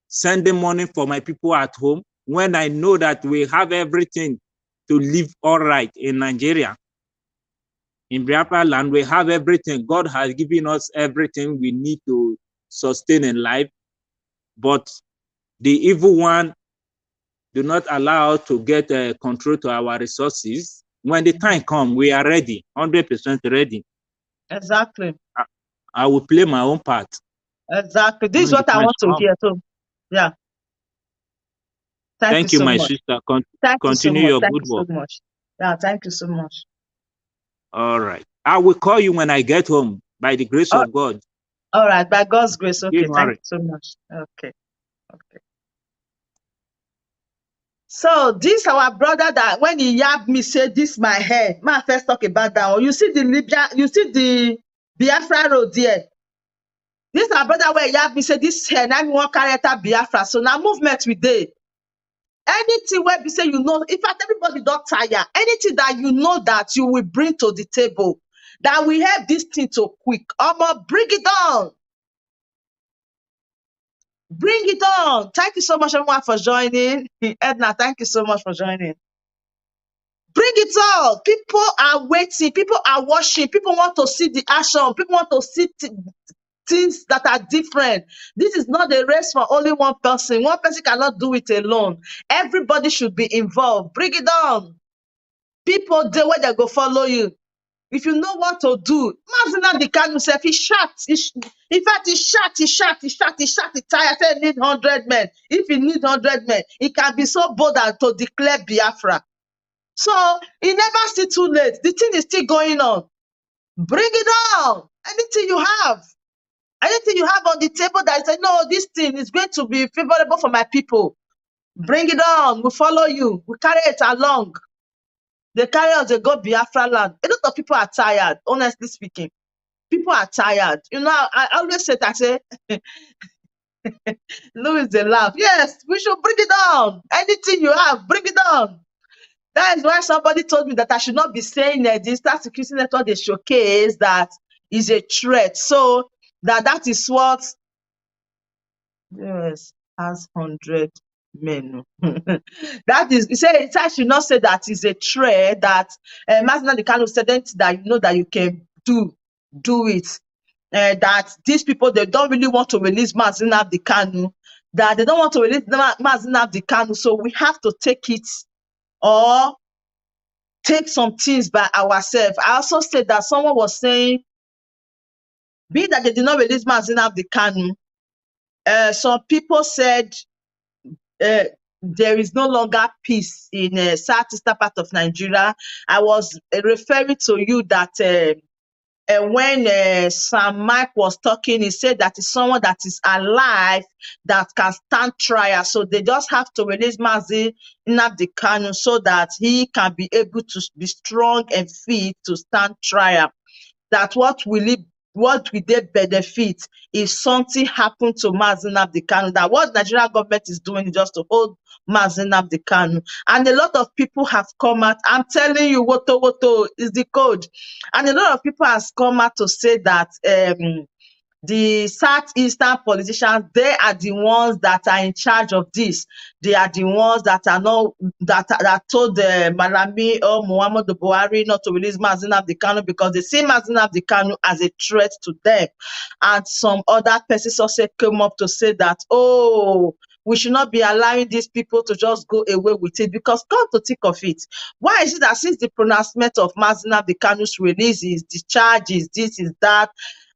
sending money for my people at home when I know that we have everything to live all right in Nigeria. In Biafra land, we have everything. God has given us everything we need to sustain in life. But the evil one do not allow us to get control to our resources. When the time comes, we are ready, 100% ready. Exactly. I will play my own part. Exactly. This is what I want to hear. So, yeah. Thank you Thank you, so my much. sister. Thank you so Continue much. your Thank good you so work. much. Yeah, thank you so much. All right. I will call you when I get home by the grace of God. All right. By God's grace. Okay. Don't Thank worry. you so much. Okay. So this our brother that when he yabbed me, say this my hair. Man, first talk about that one. You see the Libya, you see the Biafra road there. This our brother where he yabbed me, say this hair, now we want carry enter Biafra. So now movement we dey. Anything where we say you know, in fact, everybody don't tire. Anything that you know that you will bring to the table, that we have this thing to quick. Bring it on. Bring it on. Thank you so much, everyone, for joining. Edna, thank you so much for joining. Bring it on. People are waiting. People are watching. People want to see the action. People want to see things that are different. This is not a race for only one person. One person cannot do it alone. Everybody should be involved. Bring it on. People, they where they go follow you. If you know what to do, Nnamdi Kanu himself, he shot. In fact, he shot. He tired. He need 100 men. If he need 100 men, he can be so bold as to declare Biafra. So it never still too late. The thing is still going on. Bring it on. Anything you have. Anything you have on the table that say, no, this thing is going to be favorable for my people. Bring it on. We follow you. We carry it along. They carry us, they go Biafra land. A lot of people are tired, honestly speaking. People are tired. You know, I always say that, I say, Louis, they laugh. Yes, we should bring it on. Anything you have, bring it on. That is why somebody told me that I should not be saying that this security network they showcase that is a threat. So that is what yes has 100 men. That is, he said I should not say that is a threat that Masina the kind of student that you know that you can do it. That these people they don't really want to release Masina the Kanu, that they don't want to release Masina the Kanu, so we have to take it or take some things by ourselves. I also said that someone was saying, being that they did not release Nnamdi Kanu, some people said there is no longer peace in southeastern part of Nigeria. I was referring to you that when Sam Mike was talking, he said that it's someone that is alive that can stand trial. So they just have to release Mazi Nnamdi Kanu so that he can be able to be strong and fit to stand trial. That what will they benefit if something happened to Mazi Nnamdi Kanu? That what Nigerian government is doing is just to hold Mazi Nnamdi Kanu. And a lot of people have come out. I'm telling you, woto is the code. And a lot of people have come out to say that the southeastern politicians, they are the ones that are in charge of this. They are the ones that are not that told Malami or Muhammadu Buhari not to release Mazi Nnamdi Kanu because they see Mazi Nnamdi Kanu as a threat to them. And some other persons also came up to say that, oh, we should not be allowing these people to just go away with it, because come to think of it, why is it that since the pronouncement of Mazi Nnamdi Kanu's release is discharges, this is that,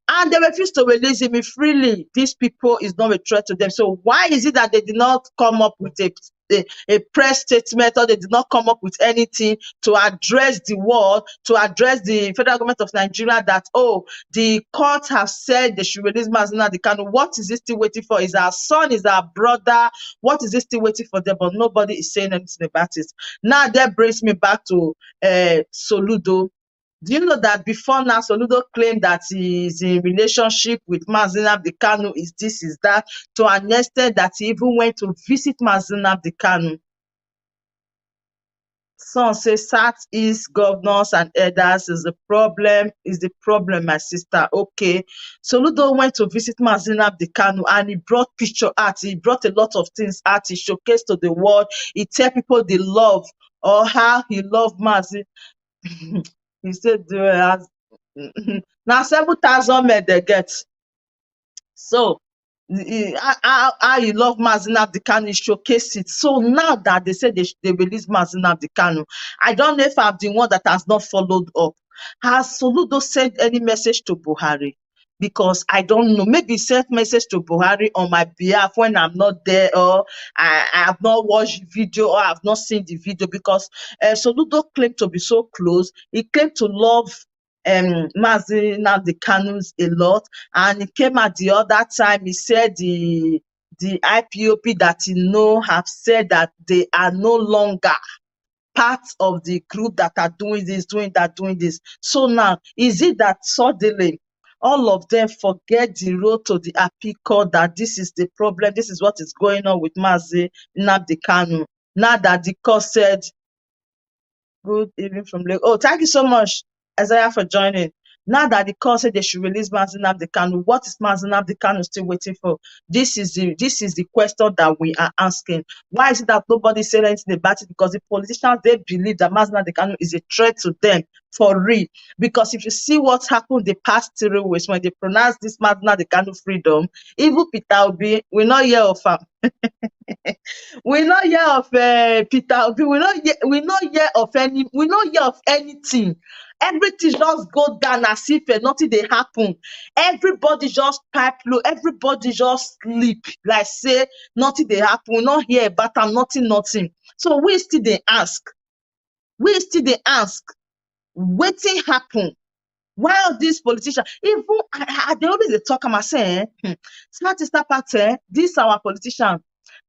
and they refuse to release him freely? These people is not a threat to them. So why is it that they did not come up with a press statement, or they did not come up with anything to address the world, to address the federal government of Nigeria that, oh, the courts have said they should release Mazi Nnamdi Kanu. What is it still waiting for? Is our son, is our brother? What is it still waiting for them? But nobody is saying anything about it. Now that brings me back to Soludo. Do you know that before now, Soludo claimed that he is in relationship with Mazi Nnamdi Kanu, is this, is that, to an extent that he even went to visit Mazi Nnamdi Kanu. Some say Southeast governors and elders is the problem, my sister. Okay. Soludo went to visit Mazi Nnamdi Kanu and he brought picture art. He brought a lot of things art. He showcased to the world. He tell people the love or how he loved Mazi. He said now 7,000 men they get. So how you love Mazi Nnamdi Kanu, showcase it. So now that they said they release Mazi Nnamdi Kanu, I don't know if I'm the one that has not followed up. Has Soludo sent any message to Buhari? Because I don't know. Maybe he sent message to Buhari on my behalf when I'm not there, or I have not watched the video, or I have not seen the video. Because Soludo claimed to be so close. He claimed to love Mazi Nnamdi Kanu a lot, and he came at the other time. He said the IPOP that he know have said that they are no longer part of the group that are doing this, doing that, doing this. So now, is it that suddenly all of them forget the road to the appeal court, that this is the problem, this is what is going on with Mazi Nnamdi Kanu? Now that the court said, good evening from Lagos. Oh, thank you so much, Isaiah, for joining. Now that the court said they should release Mazi Nnamdi Kanu, what is Mazi Nnamdi Kanu still waiting for? This is the question that we are asking. Why is it that nobody said anything about it? Because the politicians, they believe that Mazi Nnamdi Kanu is a threat to them for real. Because if you see what happened the past 3 weeks when they pronounced this Mazi Nnamdi Kanu freedom, even Peter Obi, we not hear of him. We not hear of Peter Obi. We not hear of anything. Everything just go down as if nothing they happen. Everybody just pipe low. Everybody just sleep. Like say nothing they happen. We not hear about them. Nothing. So we still they ask. Waiting happen. While these politicians, even they always they talk. I'm saying, smart party. These our politicians.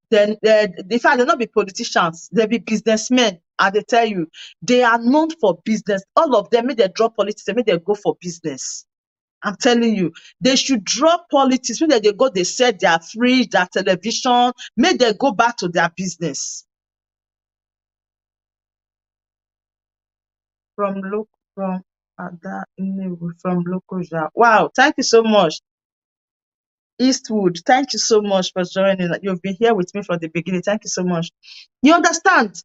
Then in fact, they'll not be politicians, they'll be businessmen. And they tell you, they are known for business. All of them, may they drop politics, may they go for business. I'm telling you, they should drop politics. When they go, they set their fridge, their television, may they go back to their business. From local, wow, thank you so much. Eastwood, thank you so much for joining. You've been here with me from the beginning. Thank you so much. You understand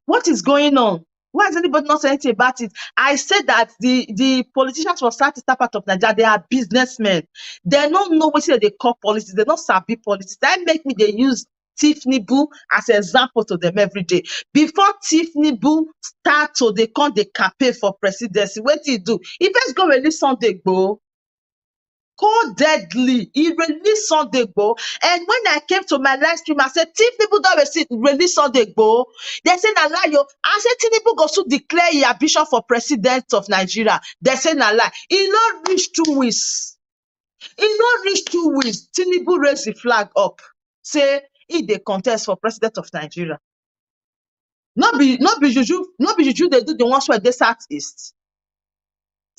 what is going on? Why is anybody not saying anything about it? I said that the politicians for South Eastern part of Nigeria, they are businessmen. They don't know what they call politics. They don't sabi politics. That make me they use Tiffany Boo as an example to them every day. Before Tiffany Boo start to they come the campaign for presidency, what do you do? If let's go release Sunday go. codedly, he released Sunday Igboho. And when I came to my live stream, I said, Tinubu don't release Sunday Igboho. They said, na lie, yo. I said, Tinubu go to declare he ambition for president of Nigeria. They said, na lie. He not reach 2 weeks. He not reach 2 weeks. Tinubu raised the flag up. Say, he dey contest for president of Nigeria. Not be juju, they do the ones where they Southeast.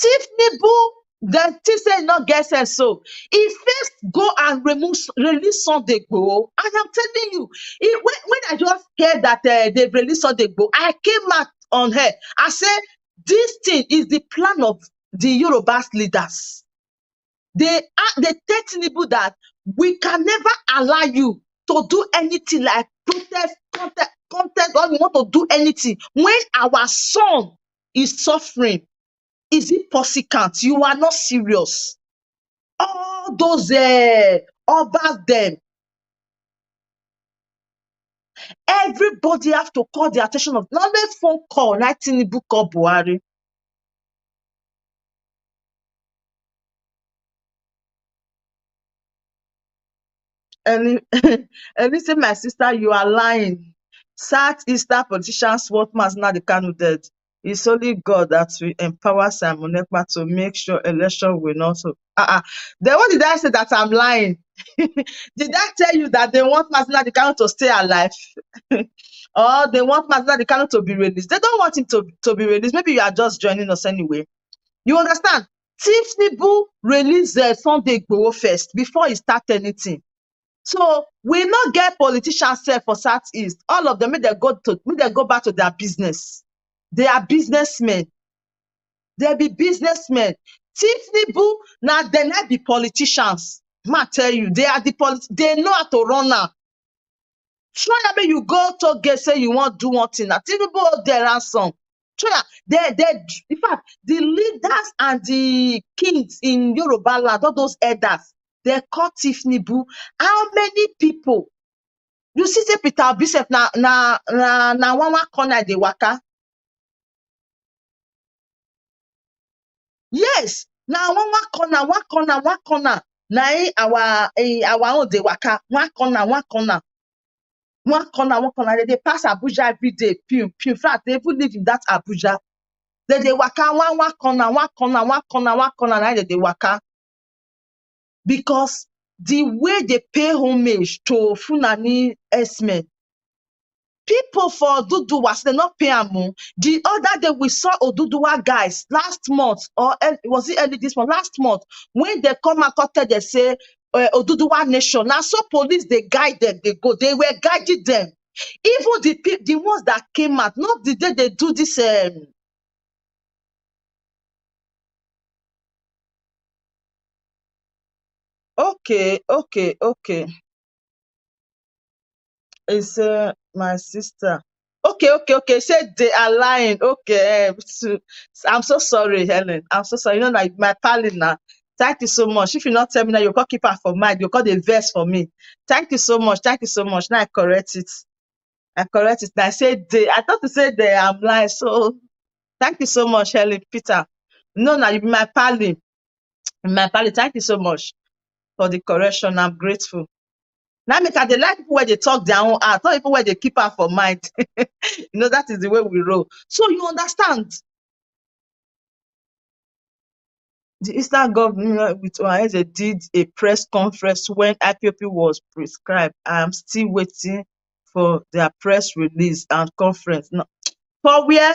Tinubu, the thing say not get sense. So he first go and release Sunday Igboho. I am telling you, when I just heard that they released Sunday Igboho, I came out on her. I said, this thing is the plan of the Yoruba leaders. They tell Tinubu that we can never allow you to do anything like protest, or we want to do anything when our son is suffering. Is it possible? You are not serious. All those about them, everybody have to call the attention of not a phone call, not Tinubu call Buhari. And listen, my sister, you are lying. Southeastern politicians, what must not the Kanu dead? It's only God that will empower Simon Ekpa to make sure election will not. Then what did I say that I'm lying? Did I tell you that they want Masina the Kanu to stay alive? Or they want Masina the Kanu to be released? They don't want him to be released. Maybe you are just joining us anyway. You understand? Tinubu released Sunday Igboho first before he start anything. So we not get politicians there for Southeast. All of them, may they go back to their business. They are businessmen. They be businessmen. Tinubu, now they not be politicians. Ma tell you, they are they know how to run now. Try maybe you go to get say you want do one thing. Now Tinubu there ransom. Try they in fact the leaders and the kings in Yoruba land, all those elders, they call Tinubu. How many people? You see, say Peter Bishop na one corner they waka. Yes, now one corner. Now our own they waka one corner. They pass Abuja every day. In fact, they even live in that Abuja. They waka one corner. Now they waka because the way they pay homage to Fulani S-men. People for Oduduwa, they not pay am. The other day we saw Oduduwa guys last month, or was it early this month? Last month, when they come and cut, they say Oduduwa Nation. Now, so police they guide them, they go, they were guiding them. Even the ones that came out, not the day they do this. Okay. It's my sister. Okay. Said they are lying. Okay. I'm so sorry, Helen. I'm so sorry. You know, like my pal now. Thank you so much. If you not tell me now, you call keep her for mind. You call the verse for me. Thank you so much. Now I correct it. Now I said they. I thought to say they. I'm lying. So thank you so much, Helen Peter. No, now you be my pal. Thank you so much for the correction. I'm grateful. Now, make they like people where they talk their own art, not people where they keep her for mind. That is the way we roll. So you understand. The Eastern government with Ohaeze did a press conference when IPOP was prescribed. I am still waiting for their press release and conference. No. For where?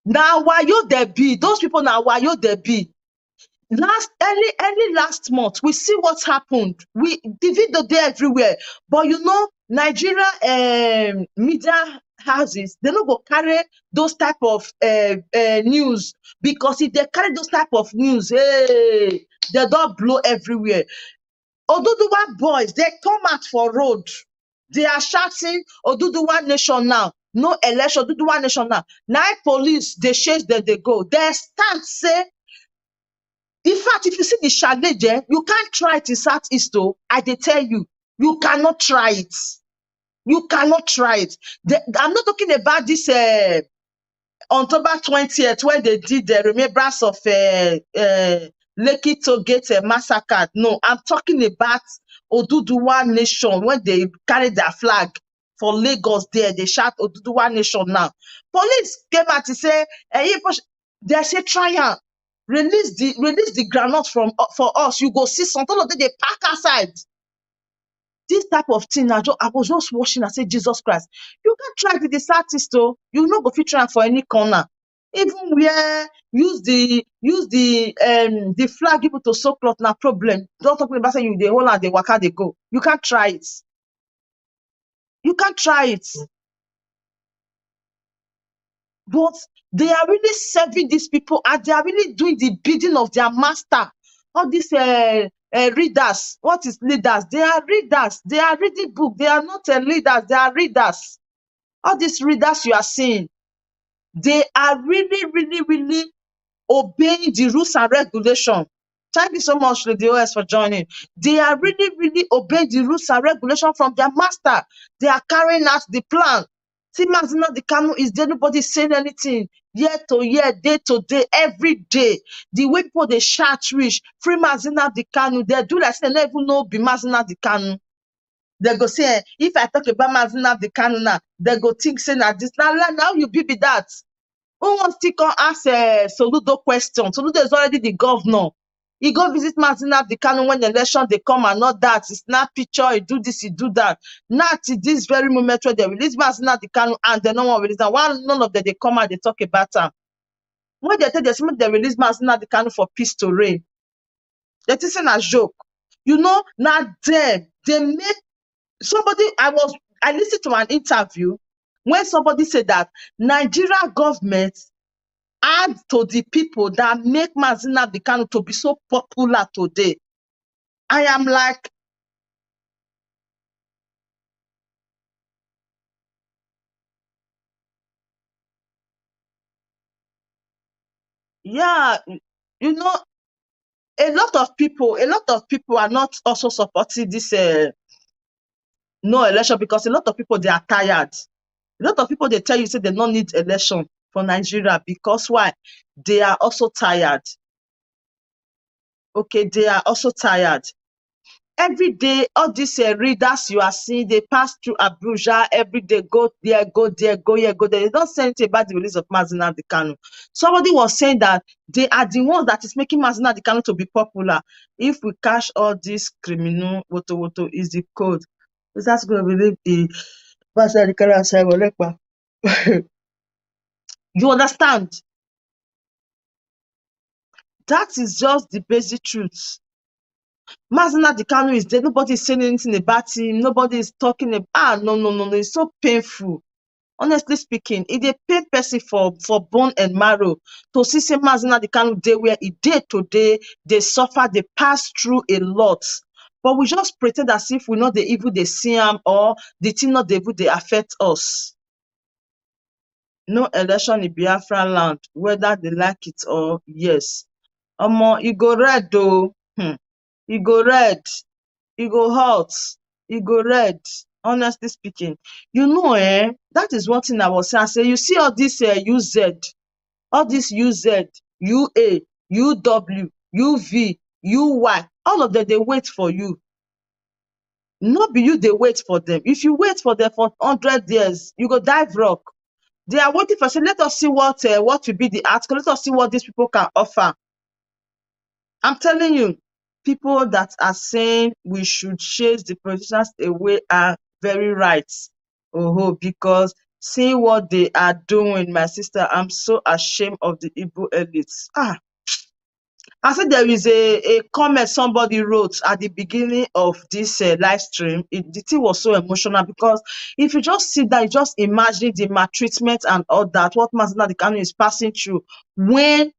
Now, why you there be? Those people now, why you there be? Early last month, we see what happened. The video there everywhere. But Nigeria media houses, they don't go carry those type of news, because if they carry those type of news, hey, they don't blow everywhere. Oduduwa boys, they come out for road. They are shouting Oduduwa Nation now. No election, Oduduwa Nation now. Now police, they chase them, they go. They stand, say, in fact, if you see the challenge, you can't try it in Southeast, though. I tell you, you cannot try it. You cannot try it. I'm not talking about this October 20th when they did the remembrance of Lekki to get massacred. No, I'm talking about Oduduwa Nation when they carry their flag for Lagos there. They shout Oduduwa Nation now. Police came out to say, they say try am. Release the groundnut from for us. You go see some all of them they pack aside. This type of thing, I was just watching. I said, Jesus Christ, you can try with this artist, though. You no go fit try am for any corner. Even where use the flag people to soak cloth na problem. Don't talk about say you the whole and the waka they go. You can't try it. You can't try it. But they are really serving these people and they are really doing the bidding of their master. All these readers, what is leaders? They are readers. They are reading book. They are not leaders. They are readers. All these readers you are seeing, they are really, really, really obeying the rules and regulations. Thank you so much, Lady OS, for joining. They are really, really obeying the rules and regulations from their master. They are carrying out the plan. See, Mazina the Kanu is there, nobody saying anything. Year to year, day to day, every day. The way people they shout reach, free Mazina the Kanu, they do like they don't even know be Mazina the Kanu. They go say, if I talk about Mazina the Kanu now, they go think say that this now you be that. Who wants to come ask Soludo question? Soludo is already the governor. He go visit Mazina the Kanu when the election they come and not that. He snap picture, he do this, he do that. Not this very moment where they release Mazina the Kanu and they no one release. And while none of them they come and they talk about them. When they tell they release Mazina the Kanu for peace to reign. They think it's a joke. You know, now them, they make somebody, I listened to an interview when somebody said that Nigeria government add to the people that make Mazina the Kanu to be so popular today. I am like, yeah, you know, a lot of people are not also supporting this no election because a lot of people they are tired. A lot of people they tell you say they don't need election for Nigeria because why? They are also tired. Okay, they are also tired. Every day, all these readers you are seeing, they pass through Abuja every day, go there, go there, go here, go there. They don't say anything about the release of Mazina the Kanu. Somebody was saying that they are the ones that is making Mazina the Kanu to be popular. If we catch all this criminal, woto is the code. Is that going to believe the Mazina the Kanu and Simon? You understand? That is just the basic truth. Mazina the Kanu is there. Nobody is saying anything about him. Nobody is talking about. No. It's so painful. Honestly speaking, it a pain person for bone and marrow to see say Mazina the Kanu dey where he did today. They suffer. They pass through a lot. But we just pretend as if we know the evil they see him or the thing not the evil they affect us. No election in Biafran land, whether they like it or yes. It go red though. It go red. It go hot. It go red. Honestly speaking, you know, that is one thing I was saying. I say, you see all this UZ, all this UZ, UA, UW, UV, UY, all of them, they wait for you. Not be you, they wait for them. If you wait for them for 100 years, you go dive rock. They are waiting for, say, let us see what will be the article. Let us see what these people can offer. I'm telling you, people that are saying we should chase the politicians away are very right. Because seeing what they are doing, my sister, I'm so ashamed of the Igbo elites. I said there is a comment somebody wrote at the beginning of this live stream. The thing was so emotional because if you just sit there, you just imagine the maltreatment and all that, what Mazina the Kanu is passing through when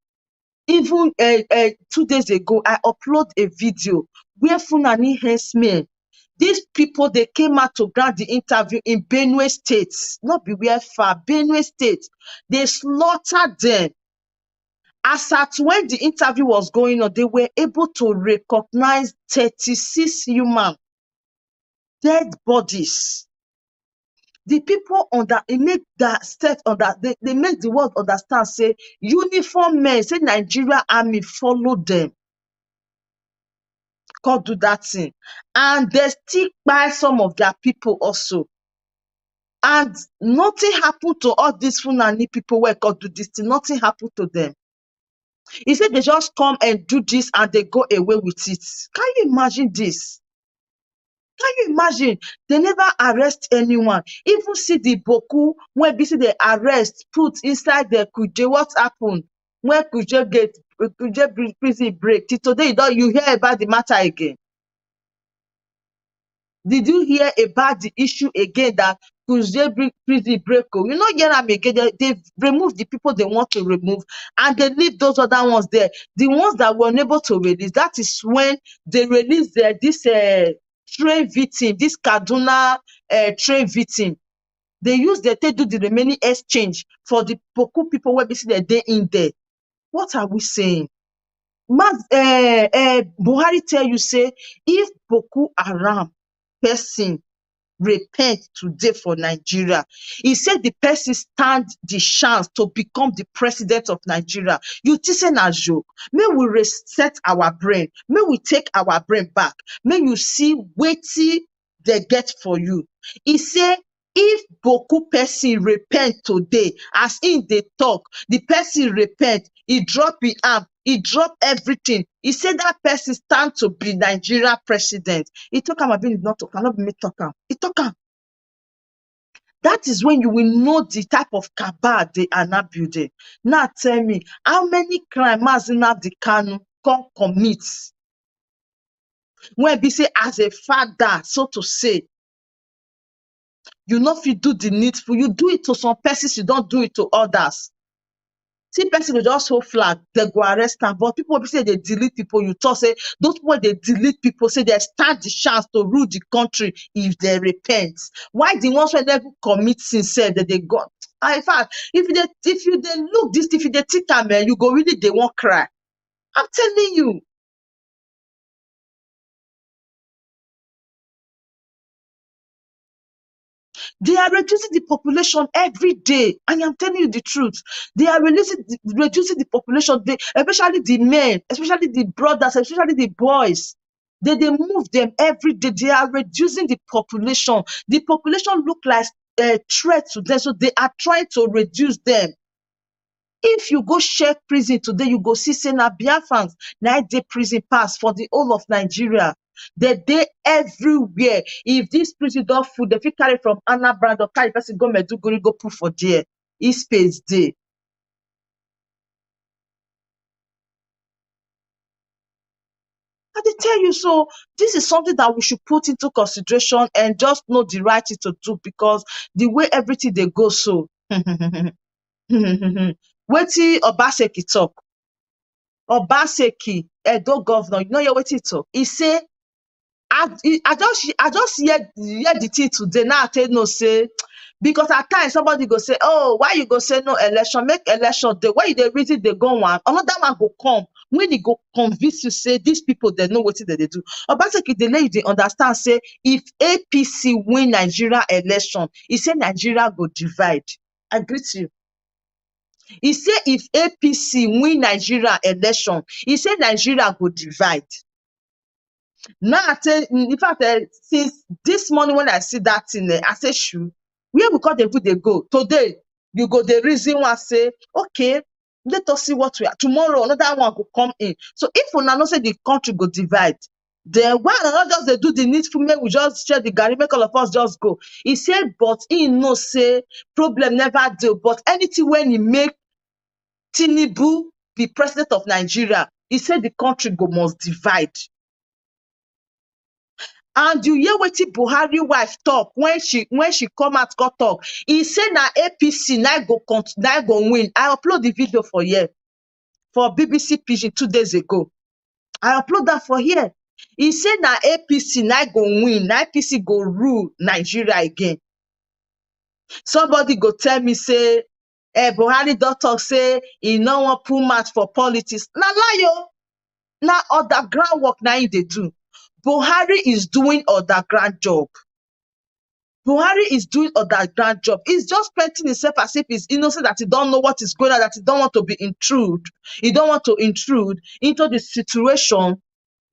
even 2 days ago, I upload a video where Funani herdsmen, these people, they came out to grant the interview in Benue State, not be where far, Benue State. They slaughtered them. As at when the interview was going on, they were able to recognize 36 human dead bodies. The people it make that state they make the world understand, say, uniform men, say Nigeria army follow them. come do that thing. And they still buy some of their people also. And nothing happened to all these Fulani people where God do this thing. Nothing happened to them. He said they just come and do this and they go away with it. Can you imagine this? Can you imagine? They never arrest anyone. Even see the Boku, when they see the arrest, put inside the Kuje. What happened? When Kuje prison break. Till today, you hear about the matter again. Did you hear about the issue again that Kuje prison break? You know, hear them again. They remove the people they want to remove and they leave those other ones there. The ones that were unable to release, that is when they release this train victim, this Kaduna train victim. They use the to do the remaining exchange for the Boku people where basically they in there. What are we saying? Buhari tell you, say, if Boko Haram person repent today for Nigeria, he said the person stand the chance to become the president of Nigeria. You think say na joke? May we reset our brain. May we take our brain back. May you see wetin they get for you. He say, if Boku person repent today, as in they talk, the person repent, he drop his arm, he drop everything. He said that person stand to be Nigeria president. He talk am about not talk, cannot be me talk am. He talk am. That is when you will know the type of cabal they are now building. Now tell me, how many crimes Nnamdi Kanu can commit? When be say as a father, so to say, you not fit do the needful. You do it to some persons, you don't do it to others. See, person will just hold flag, they go arrest them. But people will say they delete people. You talk, say, those people they delete people, say they stand the chance to rule the country if they repent. Why the ones when they commit sin say that they got? In fact, if you they look this, if they think man, you go really they won't cry. I'm telling you. They are reducing the population every day. I am telling you the truth. They are reducing the population, especially the men, especially the brothers, especially the boys. They move them every day. They are reducing the population. The population look like a threat to them, so they are trying to reduce them. If you go check prison today, you go see say na Biafrans, na dey prison pass for the whole of Nigeria. They everywhere. If this prison don't full, they fit carry from Anambra or carry person go Maiduguri go put for there. E space there. I dey tell you, so this is something that we should put into consideration and just know the right thing to do, because the way everything they go so. Wetin Obaseki talk. Obaseki, Edo governor, you know hear wetin he talk. He say, I just hear the thing today. Now I tell no say, because at times somebody go say, oh, why you go say no election? Make election day. Why they reason they go one? Another one go come. When he go convince you, say these people they know what they do. Obaseki they let you they understand. Say if APC win Nigeria election, he say Nigeria go divide. I greet you. He say if APC win Nigeria election, he say Nigeria go divide. Now I tell, in fact, since this morning when I see that thing, I say, "Shoo, where we call the put they go today? You go the reason why say, okay, let us see what we are tomorrow. Another one will come in. So if we now say the country go divide, then why not just they do the needful? Make we just share the Gary, make all of us just go." He said, but he no say problem never do. But anything when he make Tinubu be president of Nigeria, he said the country go must divide. And you hear wetin Buhari wife talk when she come out go talk. He say na APC na go win. I upload the video for here for BBC Pidgin 2 days ago. I upload that for here. He say na APC na go win. Na APC go rule Nigeria again. Somebody go tell me say, Buhari don talk say he no wan put mouth for politics. Na lie o. Na underground work na him dey do. Buhari is doing underground job. Buhari is doing underground job. He's just painting himself as if he's innocent, that he don't know what is going on, that he don't want to be intrude. He don't want to intrude into the situation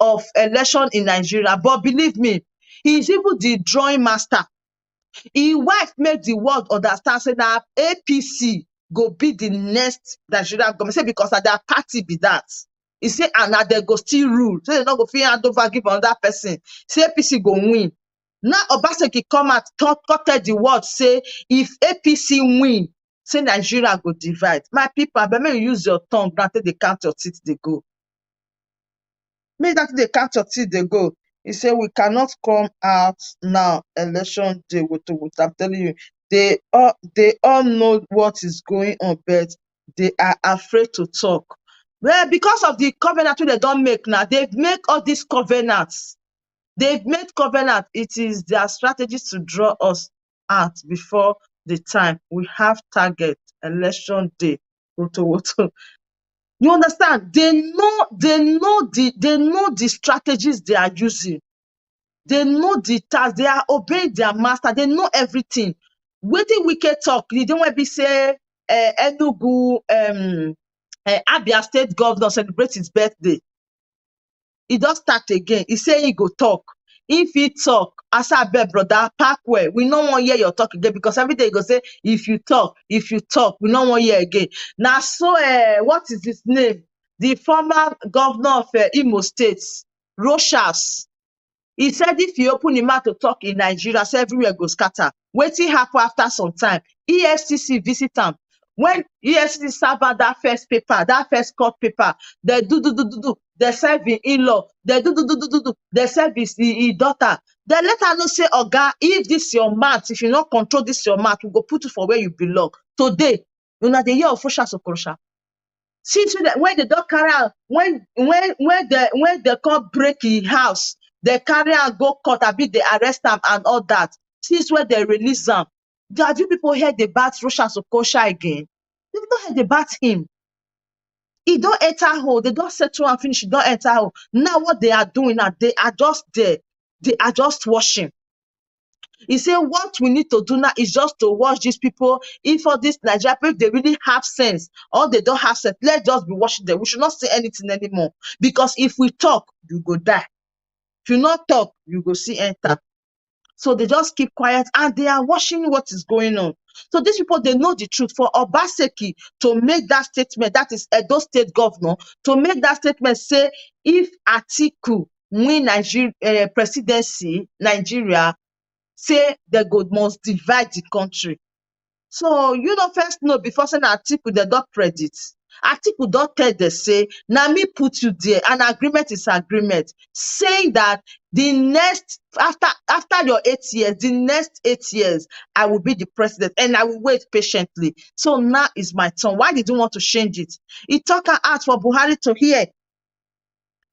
of election in Nigeria. But believe me, he's even the drawing master. His wife made the world understand say that APC go be the next Nigerian government. Say because of their party be that. He say and now they go still rule. So they not go fit hand over give another person. Say APC go win. Now Obaseki come out quoted the word say if APC win, say Nigeria go divide. My people, but may you use your tongue, granted they count your teeth, they go. Make that they count your teeth, they go. He said, we cannot come out now, election day. I'm telling you, they all know what is going on, but they are afraid to talk. Well, because of the covenant they don't make now, they've made all these covenants. They've made covenant. It is their strategies to draw us out before the time. We have target, election day. You understand? They know the strategies they are using. They know the task. They are obeying their master. They know everything. Waiting wicked talk. You don't want to be say Enugu Abia State Governor celebrate his birthday. He does start again. He say he go talk. If he talk, as I bet brother, park where we no want hear your talk again because every day he go say, if you talk, we no want hear again. Now, so what is his name? The former governor of Imo State, Rochas. He said if you open him mouth to talk in Nigeria, say everywhere go scatter. Waiting happen after some time. EFCC visit him. When EFCC serve out that first paper, that first court paper, they do. They serve his in-law. They do. They serve his daughter. They let her know say, Oga, if this your mouth, if you not control this your mouth, we go put you for where you belong. Today, you know the year of Fosha Sokorosha. Since when they don't carry out, when they come break his house, they carry out go court, a bit they arrest them and all that. Since when they release them, have you people heard about Russia Sokosha again? They don't heard about him. He don't enter hole. They don't settle and finish. He don't enter hole. Now what they are doing now, they are just there. They are just watching. He said, what we need to do now is just to watch these people. If for this Nigeria, if they really have sense or they don't have sense, let's just be watching them. We should not say anything anymore. Because if we talk, you go die. If you not talk, you go see enter. So they just keep quiet and they are watching what is going on. So these people, they know the truth. For Obaseki to make that statement, that is Edo State governor, to make that statement say, if Atiku win Nigeria presidency, Nigeria, say they must divide the country. So you don't first know before saying Atiku, they don't predict. Atiku don't tell they say, now me put you there. An agreement is agreement. Saying that the next, after your 8 years, the next 8 years, I will be the president and I will wait patiently. So now is my turn. Why did you want to change it? It took an ask for Buhari to hear.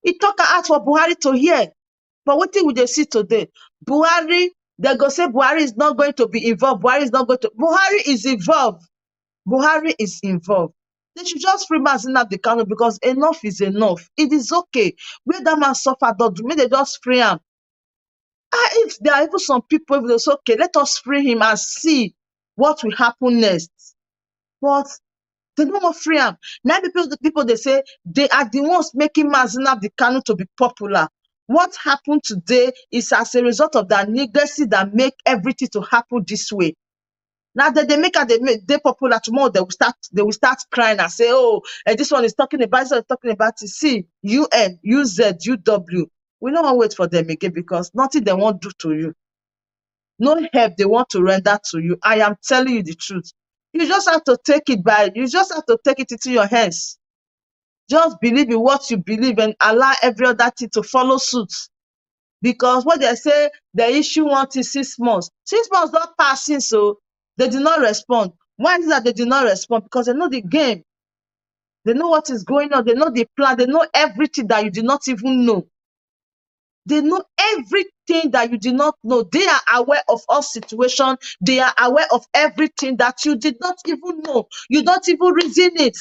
It took an ask for Buhari to hear. But what thing will they see today? Buhari, they go say Buhari is not going to be involved. Buhari is not going to. Buhari is involved. Buhari is involved. They should just free Nnamdi Kanu because enough is enough. It is okay. Where that man suffer, don't may they just free him. If there are even some people, if they say, okay, let us free him and see what will happen next. But they don't want free him. Now the people they say they are the ones making Nnamdi Kanu to be popular. What happened today is as a result of that legacy that make everything to happen this way. Now that they popular tomorrow, they will start crying and say, oh, this one is talking about this one is talking about it. See, UN, UZ, UW. We don't want to wait for them again because nothing they won't do to you. No help they want to render to you. I am telling you the truth. You just have to take it into your hands. Just believe in what you believe and allow every other thing to follow suit. Because what they say, the issue want is 6 months. 6 months not passing, so they did not respond. Why is that they did not respond? Because they know the game. They know what is going on. They know the plan. They know everything that you did not even know. They know everything that you did not know. They are aware of all situations. They are aware of everything that you did not even know. You don't even reason it.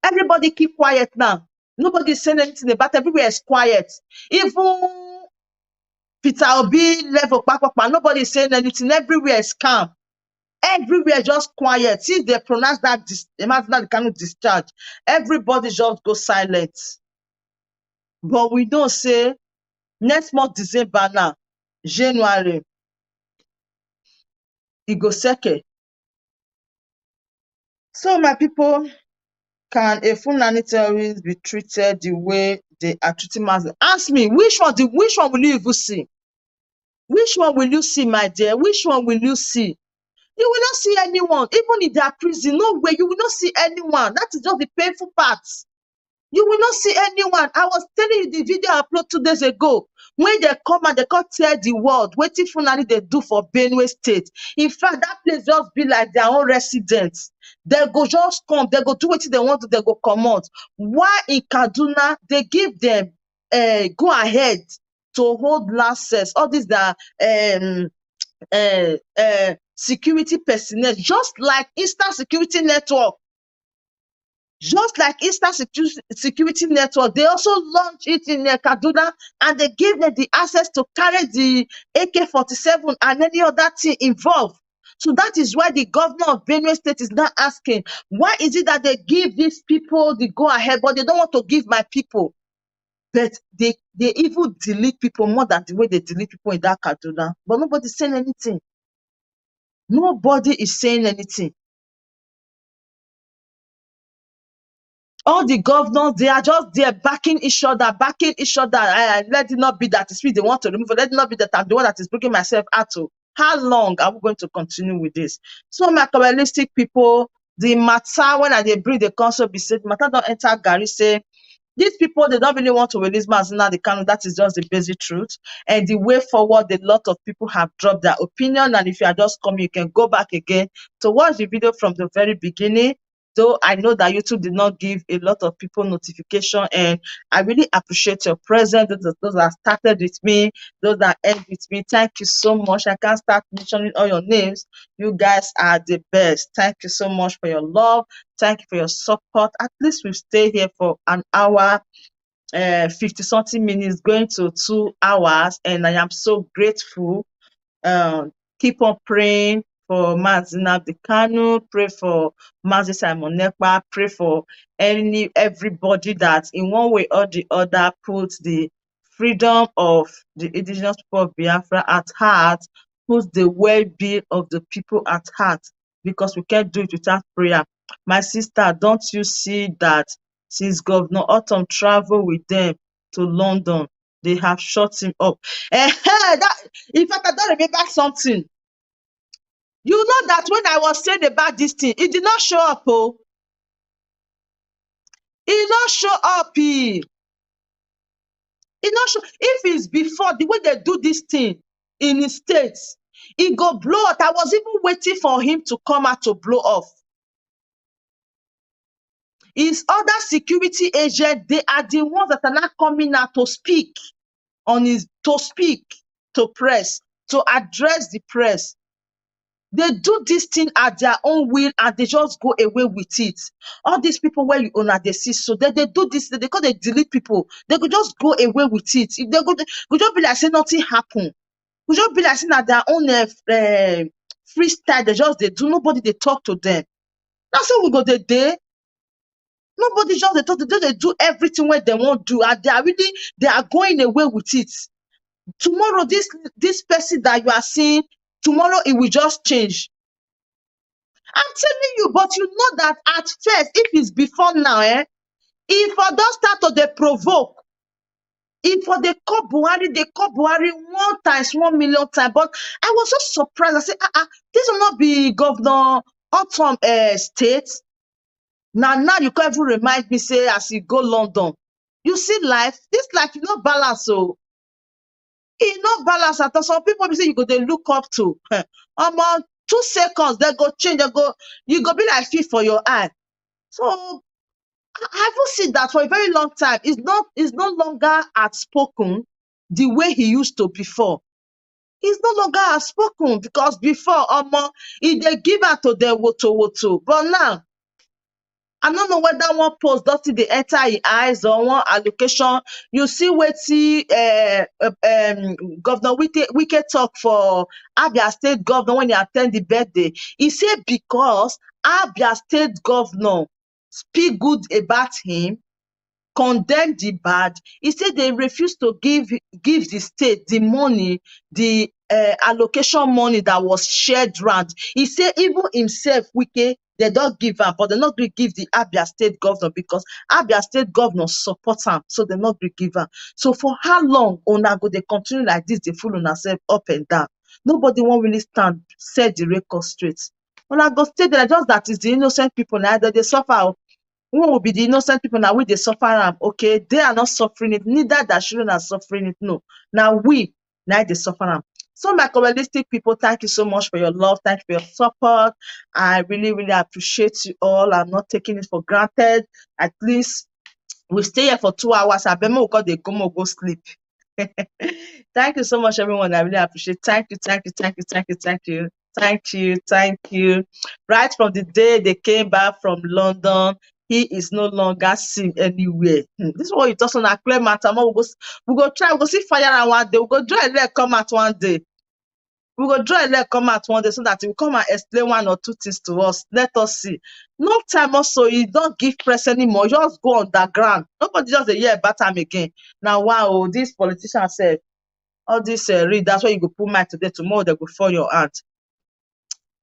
Everybody keep quiet now. Nobody is saying anything about it. Everywhere is quiet. Even Peter Obi level, nobody is saying anything. Everywhere is calm. Everywhere just quiet. Since they pronounce that imagine that kind of discharge, everybody just go silent. But we don't say next month December now, January, it go second. So my people, can a Fulani terrorist be treated the way they are treating Muslims? Ask me, which one will you even see? Which one will you see, my dear? Which one will you see? You will not see anyone. Even in their prison, no way, you will not see anyone. That is just the painful part. You will not see anyone. I was telling you the video I uploaded 2 days ago. When they come and they come tell the world, wetin Fulani they do for Benue State. In fact, that place just be like their own residence. They go just come, they go do wetin they want to, they go come out. Why in Kaduna, they give them go ahead to hold access. All these that security personnel, just like Eastern Security Network. Just like Eastern Security Network, they also launched it in Kaduna, and they gave them the access to carry the AK-47 and any other thing involved. So that is why the governor of Benue State is now asking, why is it that they give these people the go-ahead, but they don't want to give my people? But they even delete people more than the way they delete people in that Kaduna. But nobody's saying anything. Nobody is saying anything. All the governors, they are just there backing each other. Let it not be that it's me they want to remove. Let it not be that I'm the one that is bringing myself out to. How long are we going to continue with this? So, my capitalistic people, the matter, when they bring the council, be said, matter don't enter Gary, say, these people, they don't really want to release Mazina the Kanu. That is just the basic truth. And the way forward, a lot of people have dropped their opinion. And if you are just coming, you can go back again to watch the video from the very beginning. Though I know that YouTube did not give a lot of people notification, and I really appreciate your presence. Those that started with me, those that end with me. Thank you so much. I can't start mentioning all your names. You guys are the best. Thank you so much for your love. Thank you for your support. At least we've stayed here for an hour, 50 something minutes, going to 2 hours, and I am so grateful. Keep on praying for Nnamdi Kanu, pray for Mazi Simon Ekpa, pray for everybody that in one way or the other puts the freedom of the indigenous people of Biafra at heart, puts the well-being of the people at heart, because we can't do it without prayer. My sister, don't you see that since Governor Autumn traveled with them to London, they have shut him up? In fact, I don't remember something. You know that when I was saying about this thing, it did not show up. Oh, it did not show up. It not show. If it's before the way they do this thing in the States, it go blow up. I was even waiting for him to come out to blow off. His other security agents, they are the ones that are not coming out to speak to press, to address the press. They do this thing at their own will, and they just go away with it. All these people where you own at the see, so they do this, they call they delete people. They could just go away with it. If they could just be like say nothing happened. Could just be like saying at their own freestyle. They do. Nobody they talk to them. That's how we go the day. Nobody just they talk to them. They do everything where they want to do, and they are going away with it. Tomorrow, this person that you are seeing, tomorrow it will just change. I'm telling you, but you know that at first, if it's before now, if I don't start to they provoke, if for they call Buhari 1 million times. But I was so surprised. I said, this will not be Governor Autumn State. Now you can't even remind me, say, as you go London. You see life, this life is not balance, so it's not balance at all. Some people be say you go they look up to. About 2 seconds, they go change, you go be like feet for your eye. So I haven't seen that for a very long time. It's no longer outspoken the way he used to before. He's no longer outspoken, because before he they give out to them woto. But now, I don't know whether one post does the enter his eyes or one allocation. You see what Governor Wike talk for Abia State Governor when he attend the birthday. He said because Abia State Governor speak good about him, condemn the bad. He said they refuse to give the state the money, the allocation money that was shared round. He said even himself, Wike, they don't give am, but they not going give the Abia state governor because Abia state governor support am, so they not going give am. So for how long una go they continue like this? They fool on self up and down. Nobody won't really stand, set the record straight. Una go stay there, just that is the innocent people now that they suffer. Who will be the innocent people now? We they suffer am. Okay, they are not suffering it. Neither that children are suffering it. No, now we now they suffer am. So my communistic people, thank you so much for your love. Thank you for your support. I really, really appreciate you all. I'm not taking it for granted. At least we stay here for 2 hours. I bet we got the go sleep. Thank you so much, everyone. I really appreciate it. Thank you, thank you, thank you, thank you, thank you, thank you, thank you. Right from the day they came back from London, he is no longer seen anywhere. This is what you talk on a clear matter. We go try, we go see fire and one day. We go draw a leg come out one day. We go draw a leg come out one day so that he will come and explain 1 or 2 things to us. Let us see. No time also, you don't give press anymore. Just go underground. Nobody just a hear about time again. Now, wow, this politician said, all this read, that's why you go put mic today, tomorrow they go fall your hand.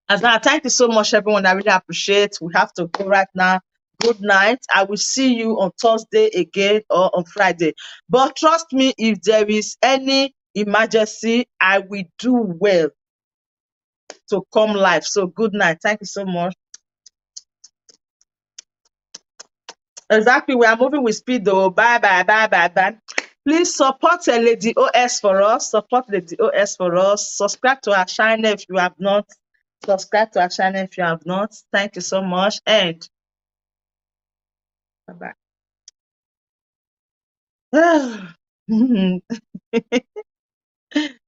As now, thank you so much, everyone. I really appreciate. We have to go right now. Good night. I will see you on Thursday again or on Friday. But trust me, if there is any emergency, I will do well to come live. So good night. Thank you so much. Exactly. We are moving with speed though. Bye, bye, bye, bye, bye. Please support Lady OS for us. Support Lady OS for us. Subscribe to our channel if you have not. Subscribe to our channel if you have not. Thank you so much. And bye bye.